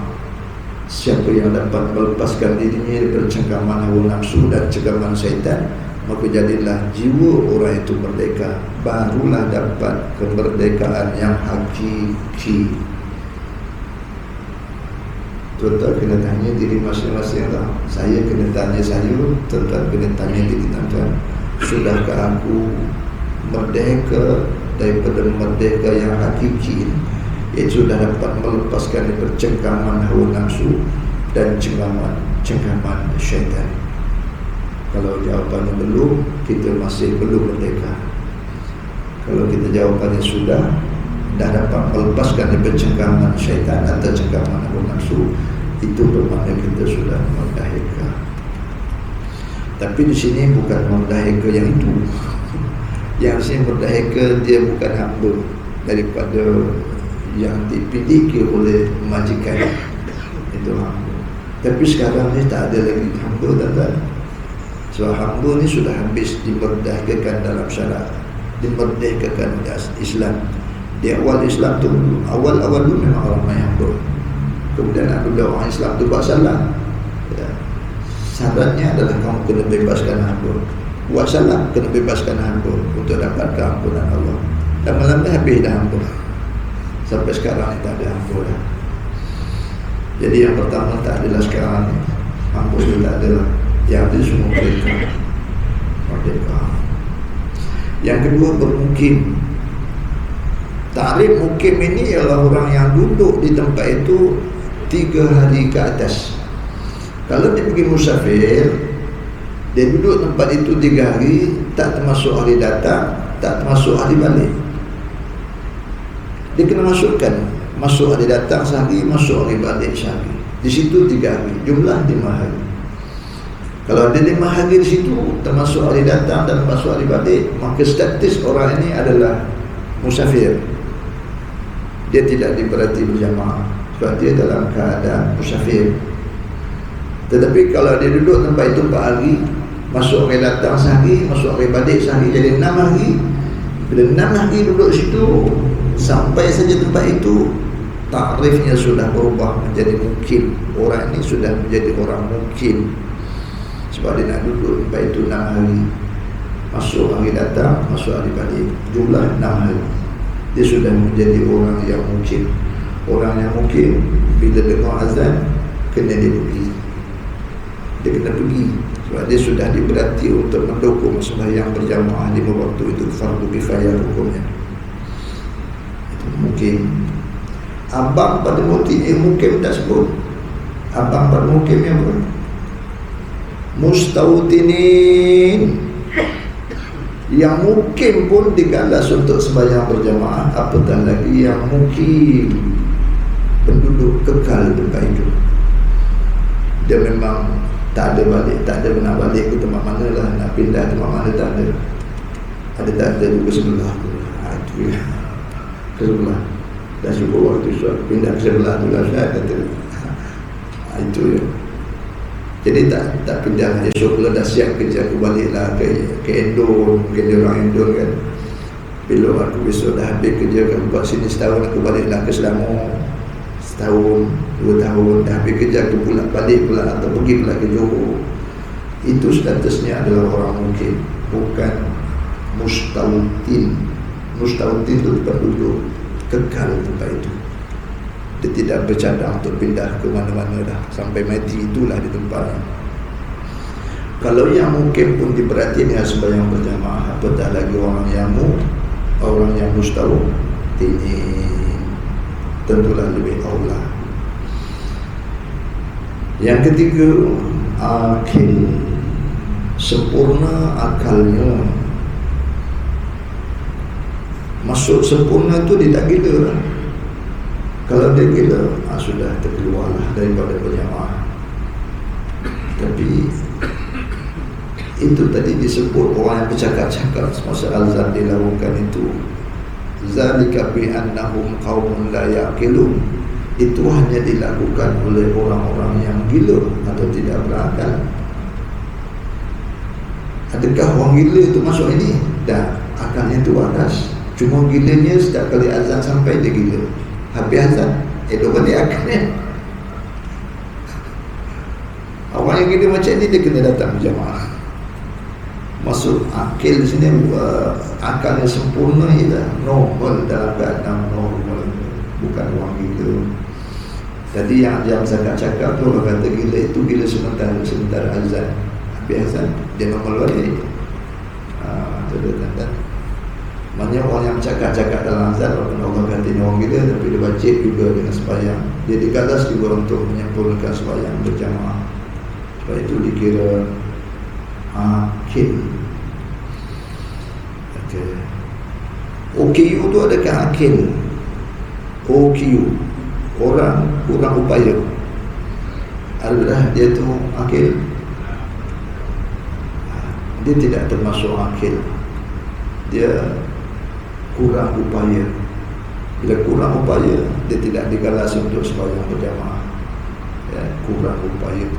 A: Siapa yang dapat melepaskan dirinya daripada cengkaman hawa nafsu dan cengkaman syaitan, maka jadilah jiwa orang itu merdeka. Barulah dapat kemerdekaan yang hakiki. Tuan-tuan kena tanya diri masing-masing lah. Saya kena tanya saya, tuan-tuan kena tanya diri tuan-tuan. Sudahkah aku merdeka daripada merdeka yang hakiki, iaitu sudah dapat melepaskan daripada cengkaman hawa nafsu dan cengkaman syaitan? Kalau jawapannya belum, kita masih belum merdeka. Kalau kita jawapannya sudah, dah dapat melepaskan daripada cengkaman syaitan atau cengkaman hawa nafsu, itu bermakna kita sudah merdeka. Tapi di sini bukan merdeka yang itu. Yang sini merdeka dia bukan hamba daripada yang dipiliki oleh majikan, itu hamba. Tapi sekarang ni tak ada lagi hamba, tuan-tuan. So hamba ni sudah habis dimerdekakan dalam syarak, dimerdekakan oleh Islam. Di awal Islam tu, awal-awal tu memang orang main hamba. Kemudian apabila orang Islam tu buat salah, ya, syaratnya adalah kamu kena bebaskan hamba. Buat salah, kena bebaskan hamba untuk dapat keampunan Allah. Lama-lama habis dah hamba. Sampai sekarang ni tak ada hamba dah. Jadi yang pertama tak adalah sekarang ni, hamba tu tak adalah. Yang ada semua merdeka. Yang kedua, bermukim. Takrif mukim ini ialah orang yang duduk di tempat itu 3 hari ke atas. Kalau dia pergi musafir, dia duduk tempat itu 3 hari, tak termasuk hari datang, tak termasuk hari balik. Dia kena masukkan, masuk hari datang sehari, masuk hari balik sehari. Di situ 3 hari, jumlah 5 hari. Kalau ada 5 hari di situ, termasuk hari datang dan termasuk hari balik, maka status orang ini adalah musafir. Dia tidak diberati berjamaah sebab dia dalam keadaan musafir. Tetapi kalau dia duduk tempat itu 4 hari, masuk hari datang sehari, masuk hari balik sehari, jadi 6 hari. Bila 6 hari duduk situ, sampai saja tempat itu, takrifnya sudah berubah menjadi mukim. Orang ini sudah menjadi orang mukim, sebab dia nak duduk tempat itu 6 hari, masuk hari datang, masuk hari balik, jumlah 6 hari. Dia sudah menjadi orang yang mukim. Orang yang mukim, bila dengar azan, kena dia pergi. Dia kena pergi sebab dia sudah diberati untuk mendukung sembahyang berjamaah 5 waktu itu, fardu kifayah hukumnya. Itu mukim. Abang pada mukim tak sebut. Abang pada mukim yang apa? Mustautinin. Yang mukim pun digalas untuk sembahyang berjamaah, apatah lagi yang mukim, penduduk kekal tempat itu. Dia memang tak ada balik, tak ada nak balik ke tempat mana lah, nak pindah tempat mana tak ada. Ada tak ada ke sebelah tu, itu ya, ke sebelah. Dah cukup waktu suat pindah ke sebelah tu lah, saya kata itu ya. Jadi tak pindah. Esok pula dah siap kerja, aku baliklah ke Endon. Mungkin dia orang Endon kan. Bila aku besok dah habis kerja kan, buat sini setahun, aku baliklah ke Selangor setahun, 2 tahun. Dah habis kerja, aku pula balik pula atau pergi pula ke Johor. Itu statusnya adalah orang mukim, bukan mustautin. Mustautin itu tempat duduk kekal tempat itu. Dia tidak bercadang untuk pindah ke mana-mana dah, sampai mati itulah di tempatnya. Kalau yang mukim pun diberati dengan sembahyang berjamaah, apatah lagi orang yang mustautin, tentulah lebih aula. Yang ketiga, akil, sempurna akalnya. Maksud sempurna tu dia tak gila lah. Kalau dia gila, sudah terkeluarlah daripada berjamaah. Tapi itu tadi disebut orang yang bercakap-cakap semasa azan dilakukan itu, zalika bi annahum qaumun la yaqilun. Itu hanya dilakukan oleh orang-orang yang gila atau tidak berakal. Adakah orang gila itu masuk ini? Dan akalnya itu waras. Cuma gilanya setiap kali azan sampai dia gila. Habis azan, dia balik akalnya. Awak yang gila macam ni dia kena datang berjamaah. Masuk akil di sini akal yang sempurna ialah normal, dalam keadaan normal, bukan orang gila. Jadi yang saya cakap tu orang kata gila itu gila sementara azan. Habis azan dia normal balik. Itu dia tanda. Maknanya orang yang cakap dalam azan Allah kata ini orang gila, tapi dia wajib juga dengan sembahyang. Dia digalas juga untuk menyempurnakan sembahyang berjamaah. Sebab itu dikira akil. Okay. OKU tu adakah akil? OKU, orang kurang upaya. Adakah dia tu akil? Dia tidak termasuk akil. Dia kurang upaya. Bila kurang upaya, dia tidak digalas untuk sembahyang berjamaah. Ya, kurang upaya.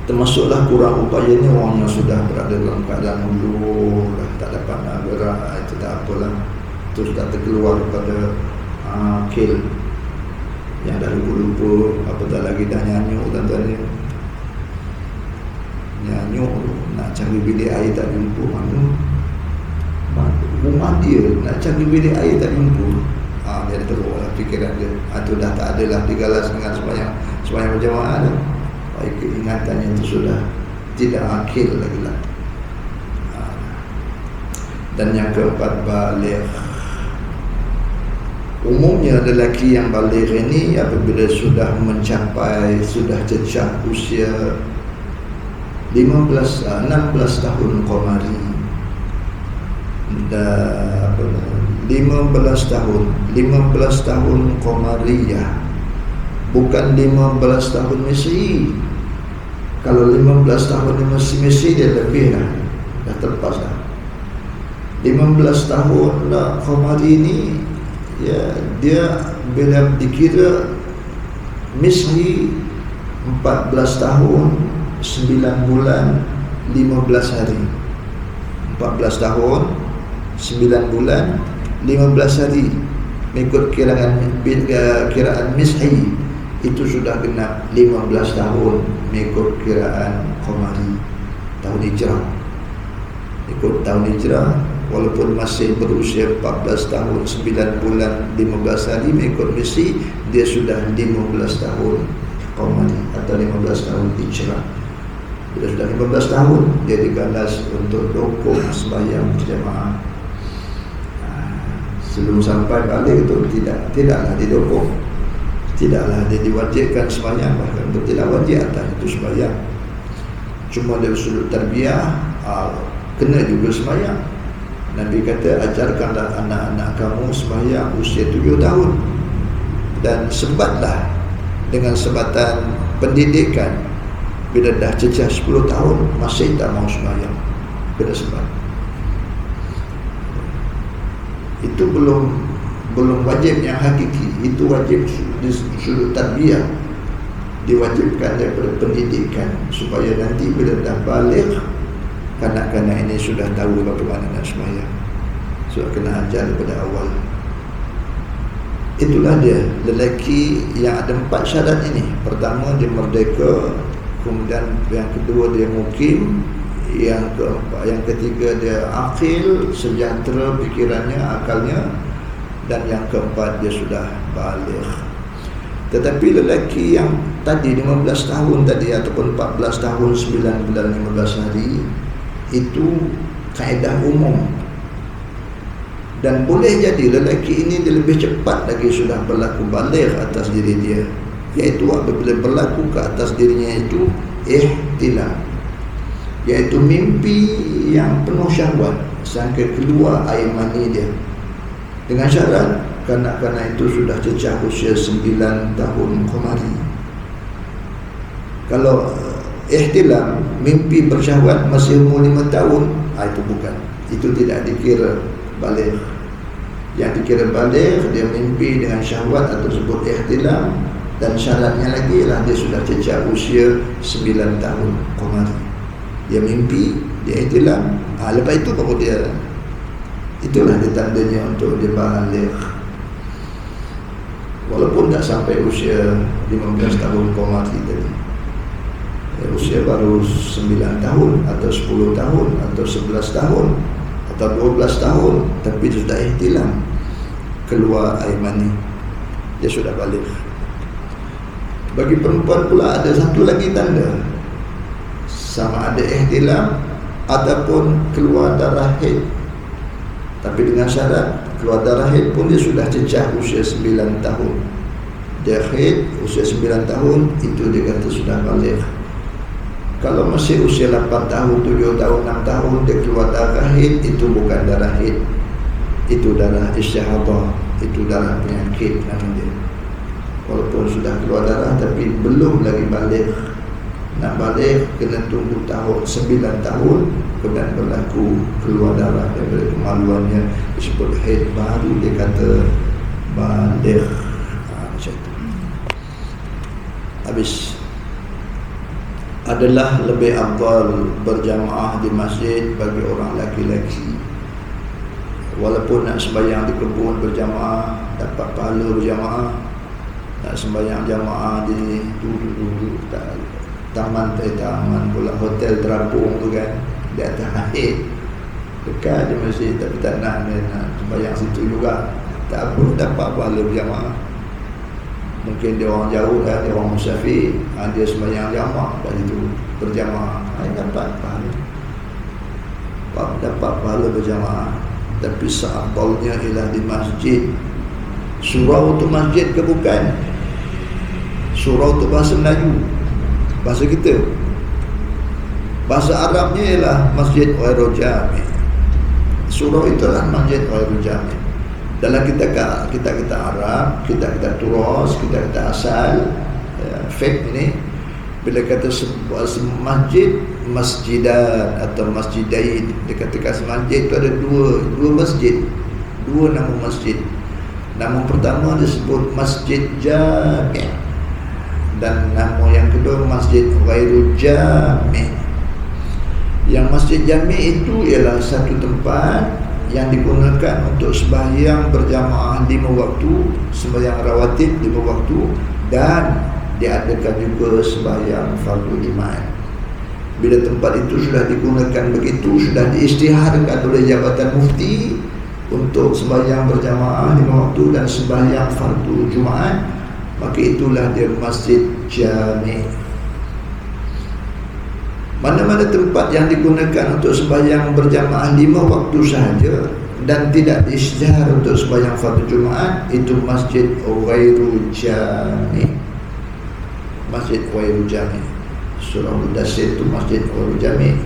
A: Termasuklah kurang upayanya orang yang sudah berada dalam keadaan ulu, tak dapat nak gerak, itu tak apalah. Itu sudah terkeluar pada akil. Yang dah lupa-lupa, apatah lagi dah nyanyuk tuan-tuan. Nyanyuk, nak cari bilik air tak jumpa mana. Rumah dia nak cari bilik air tak jumpa. Dia dah teruk lah fikiran dia. Itu dah tak adalah digalas dengan sembahyang berjamaah dah. Keingatannya itu sudah tidak akil lagi lah. Dan yang keempat, baligh. Umumnya lelaki yang baligh ini apabila sudah mencapai, sudah cecah usia 16 tahun qamari, 15 tahun qamariyah, bukan 15 tahun Mesir. Kalau 15 tahun Mesir dia lebih dah terlepas dah. 15 tahun qamari ni ya, dia bila dikira Mesir 14 tahun 9 bulan 15 hari. 14 tahun 9 bulan 15 hari mengikut kiraan Mesir. Itu sudah genap 15 tahun mengikut kiraan qamari, tahun hijrah. Ikut tahun hijrah, walaupun masih berusia 14 tahun 9 bulan 15 hari mengikut Mesir, dia sudah 15 tahun qamari atau 15 tahun hijrah. Bila sudah 15 tahun, dia digalas untuk dokong sembahyang berjamaah. Sebelum sampai balik itu tidaklah didokong. Tidaklah dia diwajibkan sembahyang, bahkan tidak wajib atas itu sembahyang. Cuma dari sudut tarbiyah kena juga sembahyang. Nabi kata, ajarkanlah anak-anak kamu sembahyang usia 7 tahun, dan sebatlah dengan sebatan pendidikan. Bila dah cecah 10 tahun masih tak mau sembahyang, kena sebat. Itu belum wajib yang hakiki. Itu wajib di sudut tarbiyah, diwajibkan daripada pendidikan, supaya nanti bila dah balik, kanak-kanak ini sudah tahu bagaimana nak sembahyang. Sebab kena ajar daripada awal. Itulah dia lelaki yang ada 4 syarat ini. Pertama, dia merdeka. Kemudian yang kedua, dia mukim. Yang keempat, yang ketiga, dia akil, sejahtera pikirannya, akalnya. Dan yang keempat, dia sudah baligh. Tetapi lelaki yang tadi 15 tahun tadi, ataupun 14 tahun 9 bulan 15 hari, itu kaedah umum. Dan boleh jadi lelaki ini dia lebih cepat lagi sudah berlaku baligh atas diri dia, iaitu apabila berlaku ke atas dirinya itu ihtilam, iaitu mimpi yang penuh syahwat sampai keluar air mani dia. Dengan syarat kanak-kanak itu sudah cecah usia 9 tahun qamari. Kalau ihtilam, mimpi bersyahwat masih umur 5 tahun, itu bukan. Itu tidak dikira baligh. Yang dikira baligh, dia mimpi dengan syahwat atau sebut ihtilam, dan syaratnya lagi ialah dia sudah cecah usia 9 tahun qamari. Dia mimpi, dia ihtilam, lepas itu baru dia Itulah tandanya untuk dia balik. Walaupun tak sampai usia 15 tahun komati tadi, usia baru 9 tahun atau 10 tahun atau 11 tahun atau 12 tahun, tapi sudah ihtilam, keluar air mani, dia sudah balik. Bagi perempuan pula ada satu lagi tanda, sama ada ihtilam ataupun keluar darah haid. Tapi dengan syarat keluar darah haid pun dia sudah cecah usia 9 tahun. Dia haid usia 9 tahun, itu dia kata sudah balik. Kalau masih usia 8 tahun, 7 tahun, 6 tahun dia keluar darah haid, itu bukan darah haid, itu darah istihadah, itu darah penyakit nama dia. Walaupun sudah keluar darah tapi belum lagi balik. Nak balik kena tunggu tahun 9 tahun kemudian berlaku keluar darah daripada kemaluannya, disebut haid, baru dia kata balik. Macam tu. Habis. Adalah lebih afdal berjamaah di masjid bagi orang lelaki-lelaki. Walaupun nak sembahyang di kebun berjamaah dapat pahala berjamaah, nak sembahyang jamaah di taman pula hotel terapung tu kan, di atas air dekat di masjid, tapi tak nak sembahyang situ juga, tak apa, dapat pahala berjamaah. Mungkin dia orang jauh kan, dia orang musafir, dia sembahyang jamaah kat situ berjamaah, dapat pahala, dapat pahala berjamaah. Tapi seafdalnya ialah di masjid. Surau tu masjid ke bukan? Surau tu bahasa Melayu, bahasa kita. Bahasa Arabnya ialah Masjid Ghairul Jami'. Surau itulah Masjid Ghairul Jami'. Dalam kita Arab, kita turas, kita asal, fiqh ini, bila kata sebuah masjid, masjidan atau masjidain, dia katakan masjid itu ada dua masjid, dua nama masjid. Nama pertama disebut Masjid Jami', dan nama yang kedua Masjid Ghairul Jami'. Yang Masjid Jami' itu ialah satu tempat yang digunakan untuk sembahyang berjamaah 5 waktu, sembahyang rawatib 5 waktu, dan diadakan juga sembahyang fardu Jumaat. Bila tempat itu sudah digunakan begitu, sudah diisytiharkan oleh Jabatan Mufti untuk sembahyang berjamaah 5 waktu dan sembahyang fardu Jumaat, maka itulah dia Masjid Jami'. Mana-mana tempat yang digunakan untuk sembahyang berjamaah 5 waktu sahaja dan tidak diisytihar untuk sembahyang fardu Jumaat, itu Masjid Ghairul Jami'. Masjid Ghairul Jami'. Surah Mudassir itu Masjid Ghairul Jami'.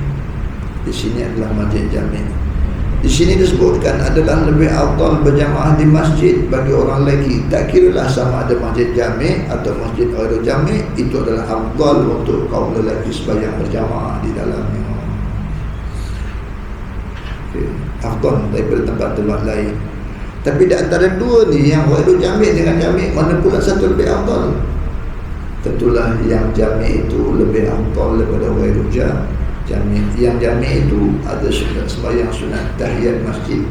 A: Di sini adalah Masjid Jami'. Di sini disebutkan adalah lebih afdal berjamaah di masjid bagi orang lelaki. Tak kiralah sama ada Masjid Jami' atau Masjid Ghairul Jami', itu adalah afdal untuk kaum lelaki sembahyang berjamaah di dalamnya. Afdal daripada tempat-tempat lain. Tapi di antara dua ni, yang Ghairul Jami' dengan Jami', mana pula satu lebih afdal? Tentulah yang Jami' itu lebih afdal daripada Ghairul Jami'. Yang Jami' itu ada sembahyang sunat tahiyat masjid,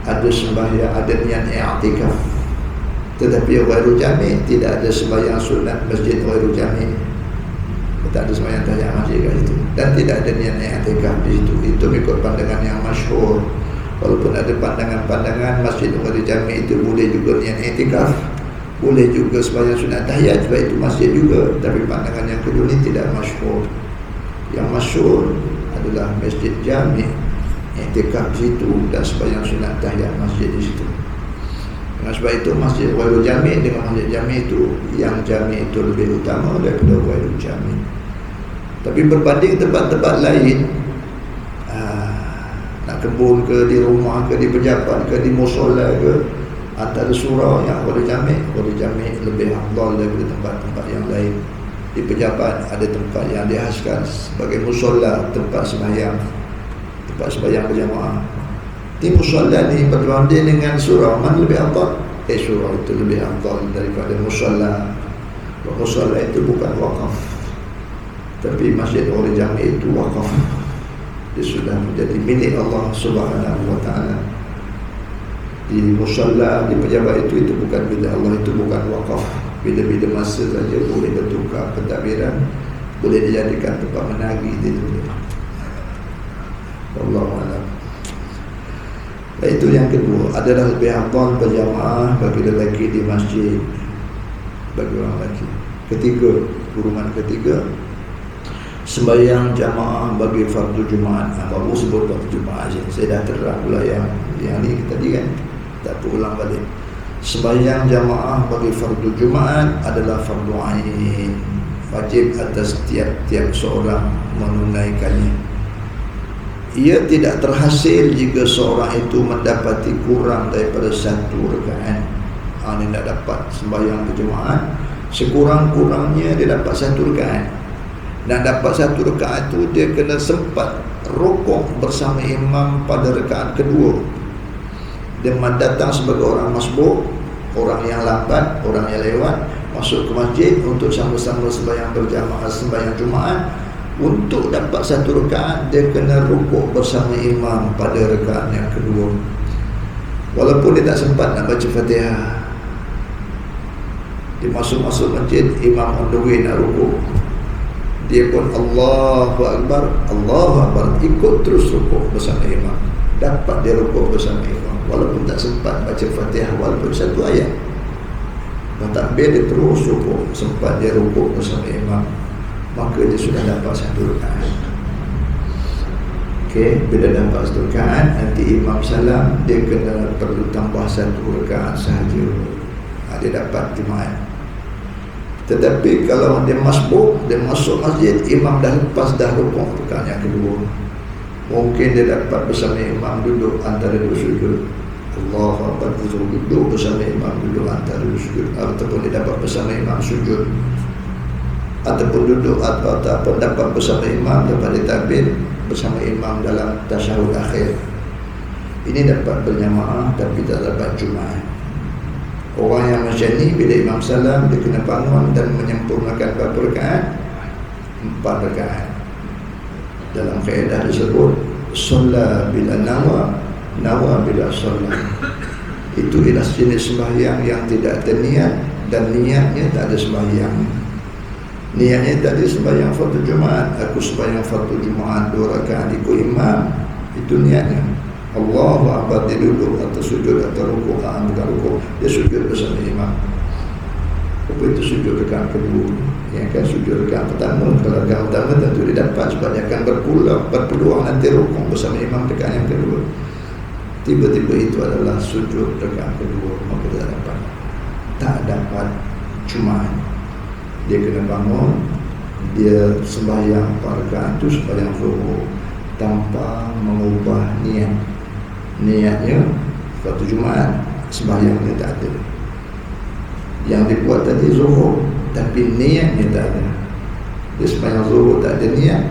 A: ada sembahyang, ada niat i'tikaf. Tetapi Ghairul Jami' tidak ada sembahyang sunat masjid Ghairul Jami', tak ada sembahyang tahiyat masjid kat situ, dan tidak ada niat i'tikaf di situ. Itu mengikut pandangan yang masyhur. Walaupun ada pandangan-pandangan masjid Ghairul Jami' itu boleh juga niat i'tikaf, boleh juga sembahyang sunat tahiyat, sebab itu masjid juga. Tapi pandangan yang kedua ini tidak masyhur. Yang masyhur adalah Masjid Jami', i'tikaf di situ dan sembahyang sunat tahiyat masjid di situ. Dengan sebab itu Masjid Ghairul Jami' dengan Masjid Jami' itu, yang Jami' itu lebih utama daripada Ghairul Jami'. Tapi berbanding tempat-tempat lain, nak kebun ke, di rumah ke, di pejabat ke, di musola ke, antara surau yang Ghairul Jami' lebih afdal daripada tempat-tempat yang lain. Di pejabat ada tempat yang dihaskan sebagai musola, tempat sembahyang berjamaah. Di musola ni berbanding dengan surau, mana lebih afdal? Surau itu lebih afdal daripada musola. Musola itu bukan wakaf, tapi Masjid Ghairul Jami' itu wakaf. Dia sudah menjadi milik Allah Subhanahu wa ta'ala. di musalla, di pejabat itu bukan milik Allah, itu bukan wakaf. Bila-bila masa saja boleh bertukar pentadbiran, boleh dijadikan tempat menagih itu. Wallahu a'lam. Itu yang kedua, adalah lebih afdal berjamaah bagi lelaki di masjid bagi orang lelaki. Ketiga, urutan ketiga, sembahyang jamaah bagi fardu Jumaat. Baru sebut fardu Jumaat saja. Saya dah terang pula yang ni tadi kan, tak perlu ulang balik. Sembahyang jamaah bagi fardu Jumaat adalah fardu ain, wajib atas tiap-tiap seorang menunaikannya. Ia tidak terhasil jika seorang itu mendapati kurang daripada satu rakaat. Dia tak dapat sembahyang berjemaah, sekurang-kurangnya dia dapat satu rakaat. Dan dapat satu rakaat itu dia kena sempat rukuk bersama imam pada rakaat kedua. Dia datang sebagai orang masbuk, orang yang lambat, orang yang lewat, masuk ke masjid untuk sama-sama sembahyang berjamaah, sembahyang Jumaat. Untuk dapat satu rakaat, dia kena rukuk bersama imam pada rakaat yang kedua, walaupun dia tak sempat nak baca Fatihah. Dia masuk masjid, imam on the way nak rukuk, dia pun Allahu Akbar, Allahu Akbar, ikut terus rukuk bersama imam. Dapat dia rukuk bersama imam walaupun tak sempat baca Fatihah, walaupun satu ayat. Takbir dia terus rukuk, sempat dia rukuk bersama imam, maka dia sudah dapat satu rakaat. Okey, bila dapat satu rakaat, nanti imam salam, dia kena perlu tambah satu rakaat sahaja. Dia dapat Jumaat. Tetapi kalau dia masbuk, dia masuk masjid, imam dah lepas dah rukuk rakaat yang kedua, mungkin dia dapat bersama imam duduk antara dua sujud. Allahu Akbar, duduk bersama imam duduk antara dua sujud, ataupun dia dapat bersama imam sujud, ataupun duduk ataupun dapat bersama imam, dapat ditakbir bersama imam dalam tasyahud akhir. Ini dapat berjamaah tapi tak dapat Jumaat. Orang yang macam ni, bila imam salam, dia kena bangun dan menyempurnakan berapa rakaat? 4 rakaat. Dalam kaedah disebut solat bila nawa bila solat. Itu ialah jenis sembahyang yang tidak ada niat, dan niatnya tak ada sembahyang. Niatnya tadi sembahyang fardu Jumaat, aku sembahyang fardu Jumaat 2 rakaat ikut imam, itu niatnya. Allahu Akbar, dia duduk atau sujud atau rukuk, bukan rukuk, dia sujud bersama imam. Apa itu sujud rakaat kedua? Yang kan sujud rakaat pertama, kalau rakaat pertama tentu dia dapat, sebab dia akan berpeluang nanti rukuk bersama imam rakaat yang kedua. Tiba-tiba itu adalah sujud rakaat kedua, maka dia tak dapat Jumaat. Dia kena bangun, dia sembahyang rakaat itu sembahyang zuhur tanpa mengubah niat. Niatnya waktu Jumaat, sembahyangnya tak ada. Yang dibuat tadi zuhur, tapi niatnya tak ada. Dia sembahyang zuhur tak ada niat,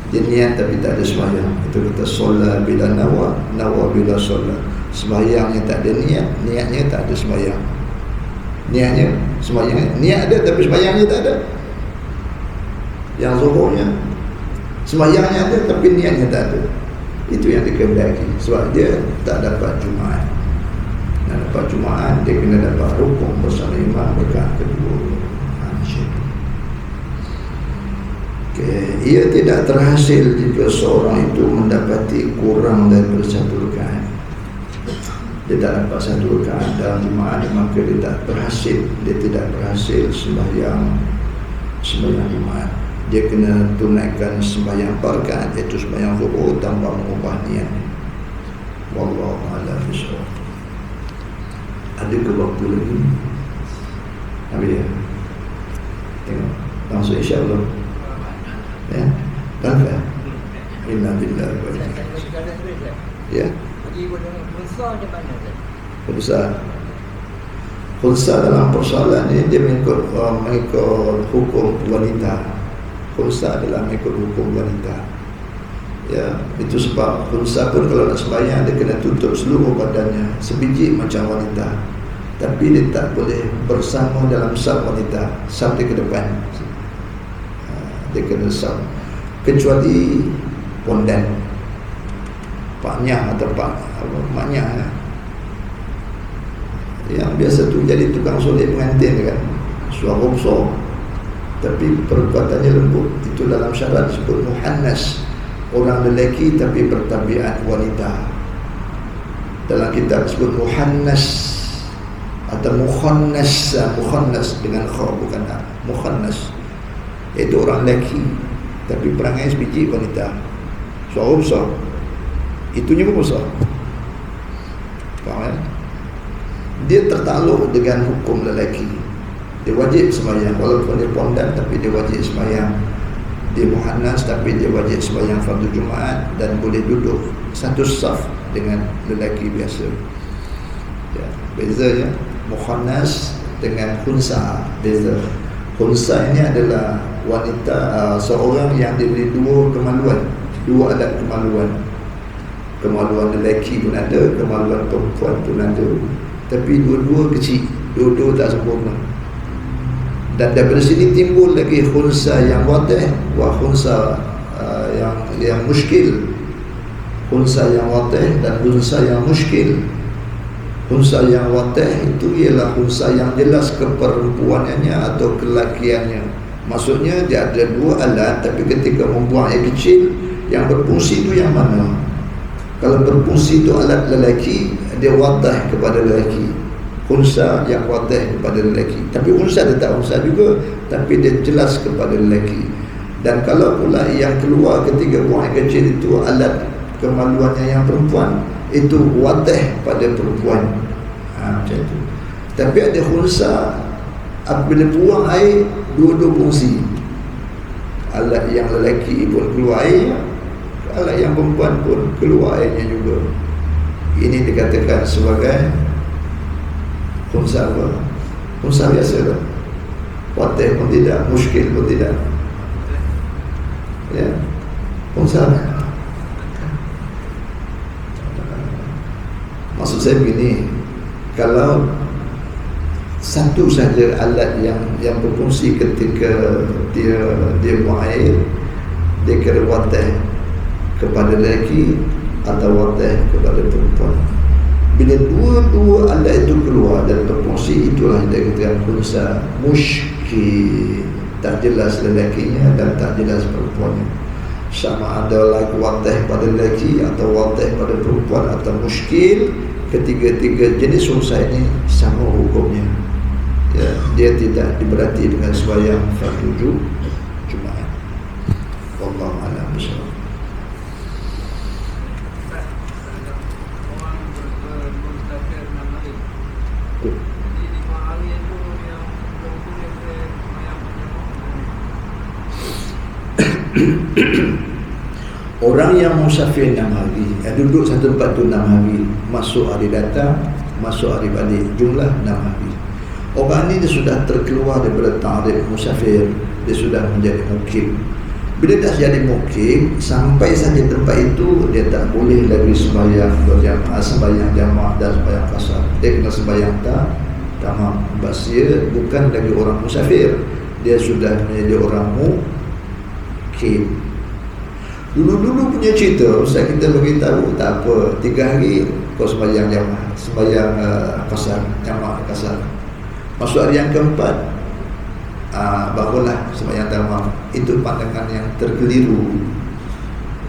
A: dia niat tapi tak ada sembahyang. Itu kata solat bila nawa bila solat. Sembahyangnya tak ada niat, niatnya tak ada sembahyang. Niatnya sembahyang, niat ada tapi sembahyangnya tak ada. Yang zuhurnya sembahyangnya ada tapi niatnya tak ada. Itu yang dikehendaki, sebab dia tak dapat Jumaat. Nak dapat Jumaat, dia kena dapat rukuk bersama imam rakaat kedua. Okay. Ia tidak terhasil jika seorang itu mendapati kurang daripada satu rakaat. Dia tak dapat satu rakaat dalam Jumaat, maka dia tak berhasil, dia tidak berhasil sembahyang Jumaat. Dia kena tunaikan sembahyang 4 rakaat, iaitu sembahyang zuhur tanpa mengubah niat. Wallahu a'lam bishawab. Ada ke waktu lagi? Habis ya? Tengok langsung insya-Allah. Ya, tak ada. Inna billahi wa inna ilaihi raji'un. Ya. Jadi khulsa di mana? Khulsa dalam persoalan ini dia mengikut hukum wanita. Khulsa adalah mengikut hukum wanita. Ya, itu sebab khulsa pun kalau nak sembahyang dia kena tutup seluruh badannya, sebiji macam wanita. Tapi dia tak boleh bersama dalam saf wanita, saf dia ke depan. Dia kena saf, kecuali pondan, paknya atau maknya. yang biasa tu jadi tukang solat pengantin kan, suara besar tapi perbuatannya lembut. Itu dalam syarat disebut muhannas, orang lelaki tapi bertabiat wanita. Dalam kitab disebut muhannas atau mukhannas. Mukhannas dengan kha bukan a. Mukhannas iaitu orang lelaki tapi perangai sebiji wanita, suara besar, itunya pun besar. Faham? Dia tertakluk dengan hukum lelaki. Dia wajib sembahyang walaupun dia pondan, tapi dia wajib sembahyang. Dia muhannas tapi dia wajib sembahyang fardu Jumaat dan boleh duduk satu saf dengan lelaki biasa. Ya, beza ya. Muhannas dengan khunsa beza. Khunsa ini adalah wanita, seorang yang diberi dua kemaluan, dua alat kemaluan. Kemaluan lelaki pun ada, kemaluan perempuan pun ada, tapi dua-dua kecil, dua-dua tak sempurna. Dan daripada sini timbul lagi khunsa yang wadih wa khunsa yang muskil. Khunsa yang wadih dan khunsa yang muskil. Khunsa yang wadih itu ialah khunsa yang jelas keperempuanannya atau kelakiannya. Maksudnya dia ada dua alat, tapi ketika membuang air kecil, yang berfungsi itu yang mana? Kalau berfungsi itu alat lelaki, dia wadah kepada lelaki. Unsa yang wadah kepada lelaki. Tapi unsa tetap unsa juga, tapi dia jelas kepada lelaki. Dan kalau pula yang keluar ketika buang air kecil itu alat kemaluannya yang perempuan, itu wadah pada perempuan. Macam itu. Tapi ada unsa apabila buang air, dua-dua fungsi. Alat yang lelaki pun keluar air, alat yang perempuan pun keluar airnya juga. Ini dikatakan sebagai khunsa apa? Khunsa biasa tak? Wadih pun tidak, muskil pun tidak. Ya, khunsa. Maksud saya begini, kalau satu saja alat yang berfungsi ketika dia buang air, dia kira wadih kepada lelaki atau wadah kepada perempuan. Bila dua-dua alat itu keluar dan berfungsi, itulah yang dikatakan khunsa muskil. Tak jelas lelakinya dan tak jelas perempuannya. Sama ada lagi wadah pada lelaki atau wadah pada perempuan atau muskil, ketiga-tiga jenis khunsa ini sama hukumnya. Ya, dia tidak diberati dengan sembahyang fardu Jumaat. Wallahu a'lam bishawab. Orang yang musafir 6 hari, duduk satu tempat tu 6 hari, masuk hari datang, masuk hari balik, jumlah 6 hari. Orang ni dia sudah terkeluar daripada ta'rif musafir, dia sudah menjadi mukim. Bila dah jadi mukim, sampai saja tempat itu, dia tak boleh lagi sembahyang berjamaah, sembahyang jamaah dan sembahyang qasar. Dia kena sembahyang tamam. Dia bukan lagi orang musafir, dia sudah menjadi orang mukim. Dulu-dulu punya cerita, Ustaz kita beritahu, tak apa, 3 hari kau sembahyang jamaah, sembahyang qasar, jamaah qasar. Masuk hari yang keempat, barulah sembahyang tamam. Itu pandangan yang terkeliru.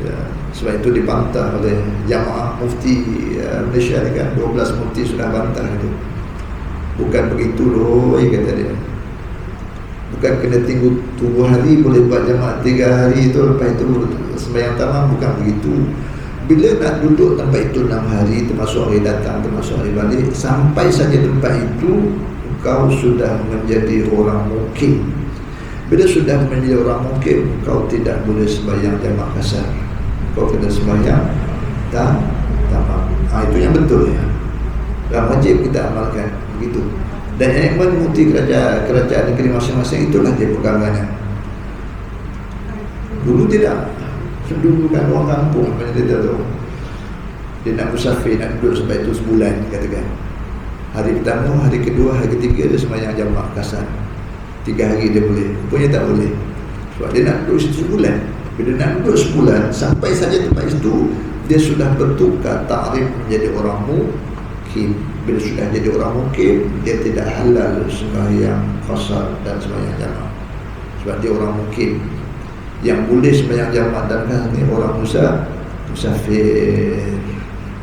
A: Ya, sebab itu dibantah oleh jamaah mufti Malaysia ni kan, 12 mufti sudah bantah itu. Bukan begitu loh, kata dia. Bukan kena tunggu hari boleh buat jamaah 3 hari itu, lepas itu sembahyang tamam, bukan begitu. Bila nak duduk tempat itu 6 hari, termasuk hari datang, termasuk hari balik, sampai saja tempat itu kau sudah menjadi orang mukim. Bila sudah menjadi orang mukim, kau tidak boleh sembahyang jamaah qasar. Kau kena sembahyang tamam. Itu yang betul ya. Dan wajib kita amalkan begitu. Dan yang menuruti kerajaan negeri masing-masing, itulah dia pegangannya. Dulu tidak. Dulu kan orang kampung macam dia tahu. Dia nak musafir, nak duduk sampai itu sebulan katakan. Hari pertama, hari kedua, hari ketiga dia sembahyang jamaah qasar. 3 hari dia boleh. Rupanya tak boleh. Sebab dia nak duduk sebulan. Bila nak duduk sebulan, sampai saja tempat itu, dia sudah bertukar ta'rif menjadi orang mukim. mukim. Bila sudah jadi orang mukim, dia tidak halal sembahyang qasar dan sembahyang jamak, sebab dia orang mukim. Yang boleh sembahyang jamak dan kan ni orang musafir.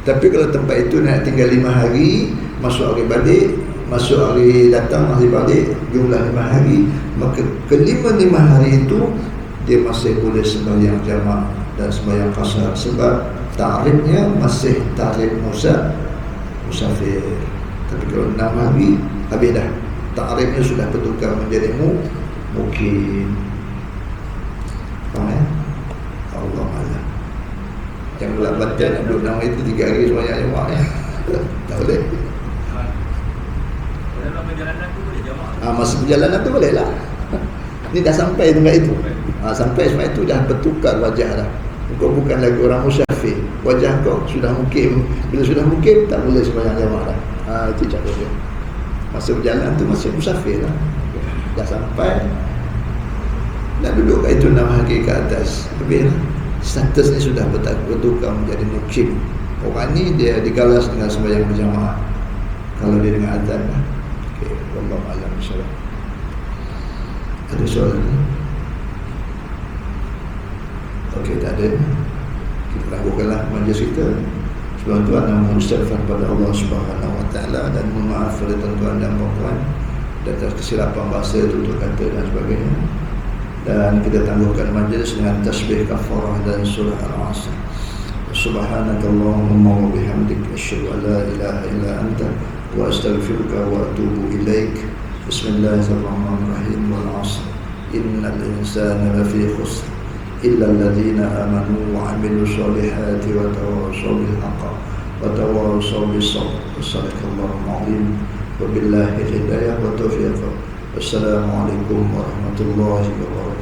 A: Tapi kalau tempat itu nak tinggal 5 hari, masuk hari balik, masuk hari datang, hari balik, jumlah 5 hari, maka kelima-5 hari itu dia masih boleh sembahyang jamak dan sembahyang qasar, sebab tarifnya masih tarif musafir. Tapi kalau 6 hari, habis dah, tarifnya sudah bertukar menjadi mukim. Faham ya? Allah Allah. Yang pula baca nak duduk 6 hari itu 3 hari sembahyang jamak ya. Tak boleh.
B: Dalam perjalanan tu boleh jamak.
A: Masa perjalanan tu boleh lah. Ni dah sampai tempat itu. Sampai tempat itu dah bertukar wajah dah. Kau bukan lagi orang musafir. Wajah kau sudah mukim. Bila sudah mukim, tak boleh sembahyang jamak dah. Itu cara dia. Masa berjalan tu masih musafir lah. Dah sampai, nak duduk kat itu 6 hari ke atas, lebih lah. Status ni sudah bertukar menjadi mukim. Orang ni dia digalas dengan sembahyang berjamaah kalau dia dengan azan lah. Okay, wallahu a'lam bishawab. Ada soalan ni? Okey, tak ada. Kita tangguhkanlah majlis kita. Sebab tuan nak mengistighfar pada Allah Subhanahu Wa Taala dan mohon maaf pada tuan-tuan dan puan-puan atas kesilapan bahasa, tutur kata dan sebagainya. Dan kita tangguhkan majlis dengan tasbih kafarah dan surah Al-Asr. Subhanakallahumma wa bihamdika asyhadu an la ilaha illa anta wa astaghfiruka wa atubu ilaik. Bismillahirrahmanirrahim. Wal 'asr. Innal insana lafi khusr illa alladhina amanu wa 'amilus solihati wa tawassaw bil haqq wa tawassaw bis sabr. Sadaqallahul 'azim. Wabillahi hidayah wa taufiq. Wassalamualaikum warahmatullahi wabarakatuh.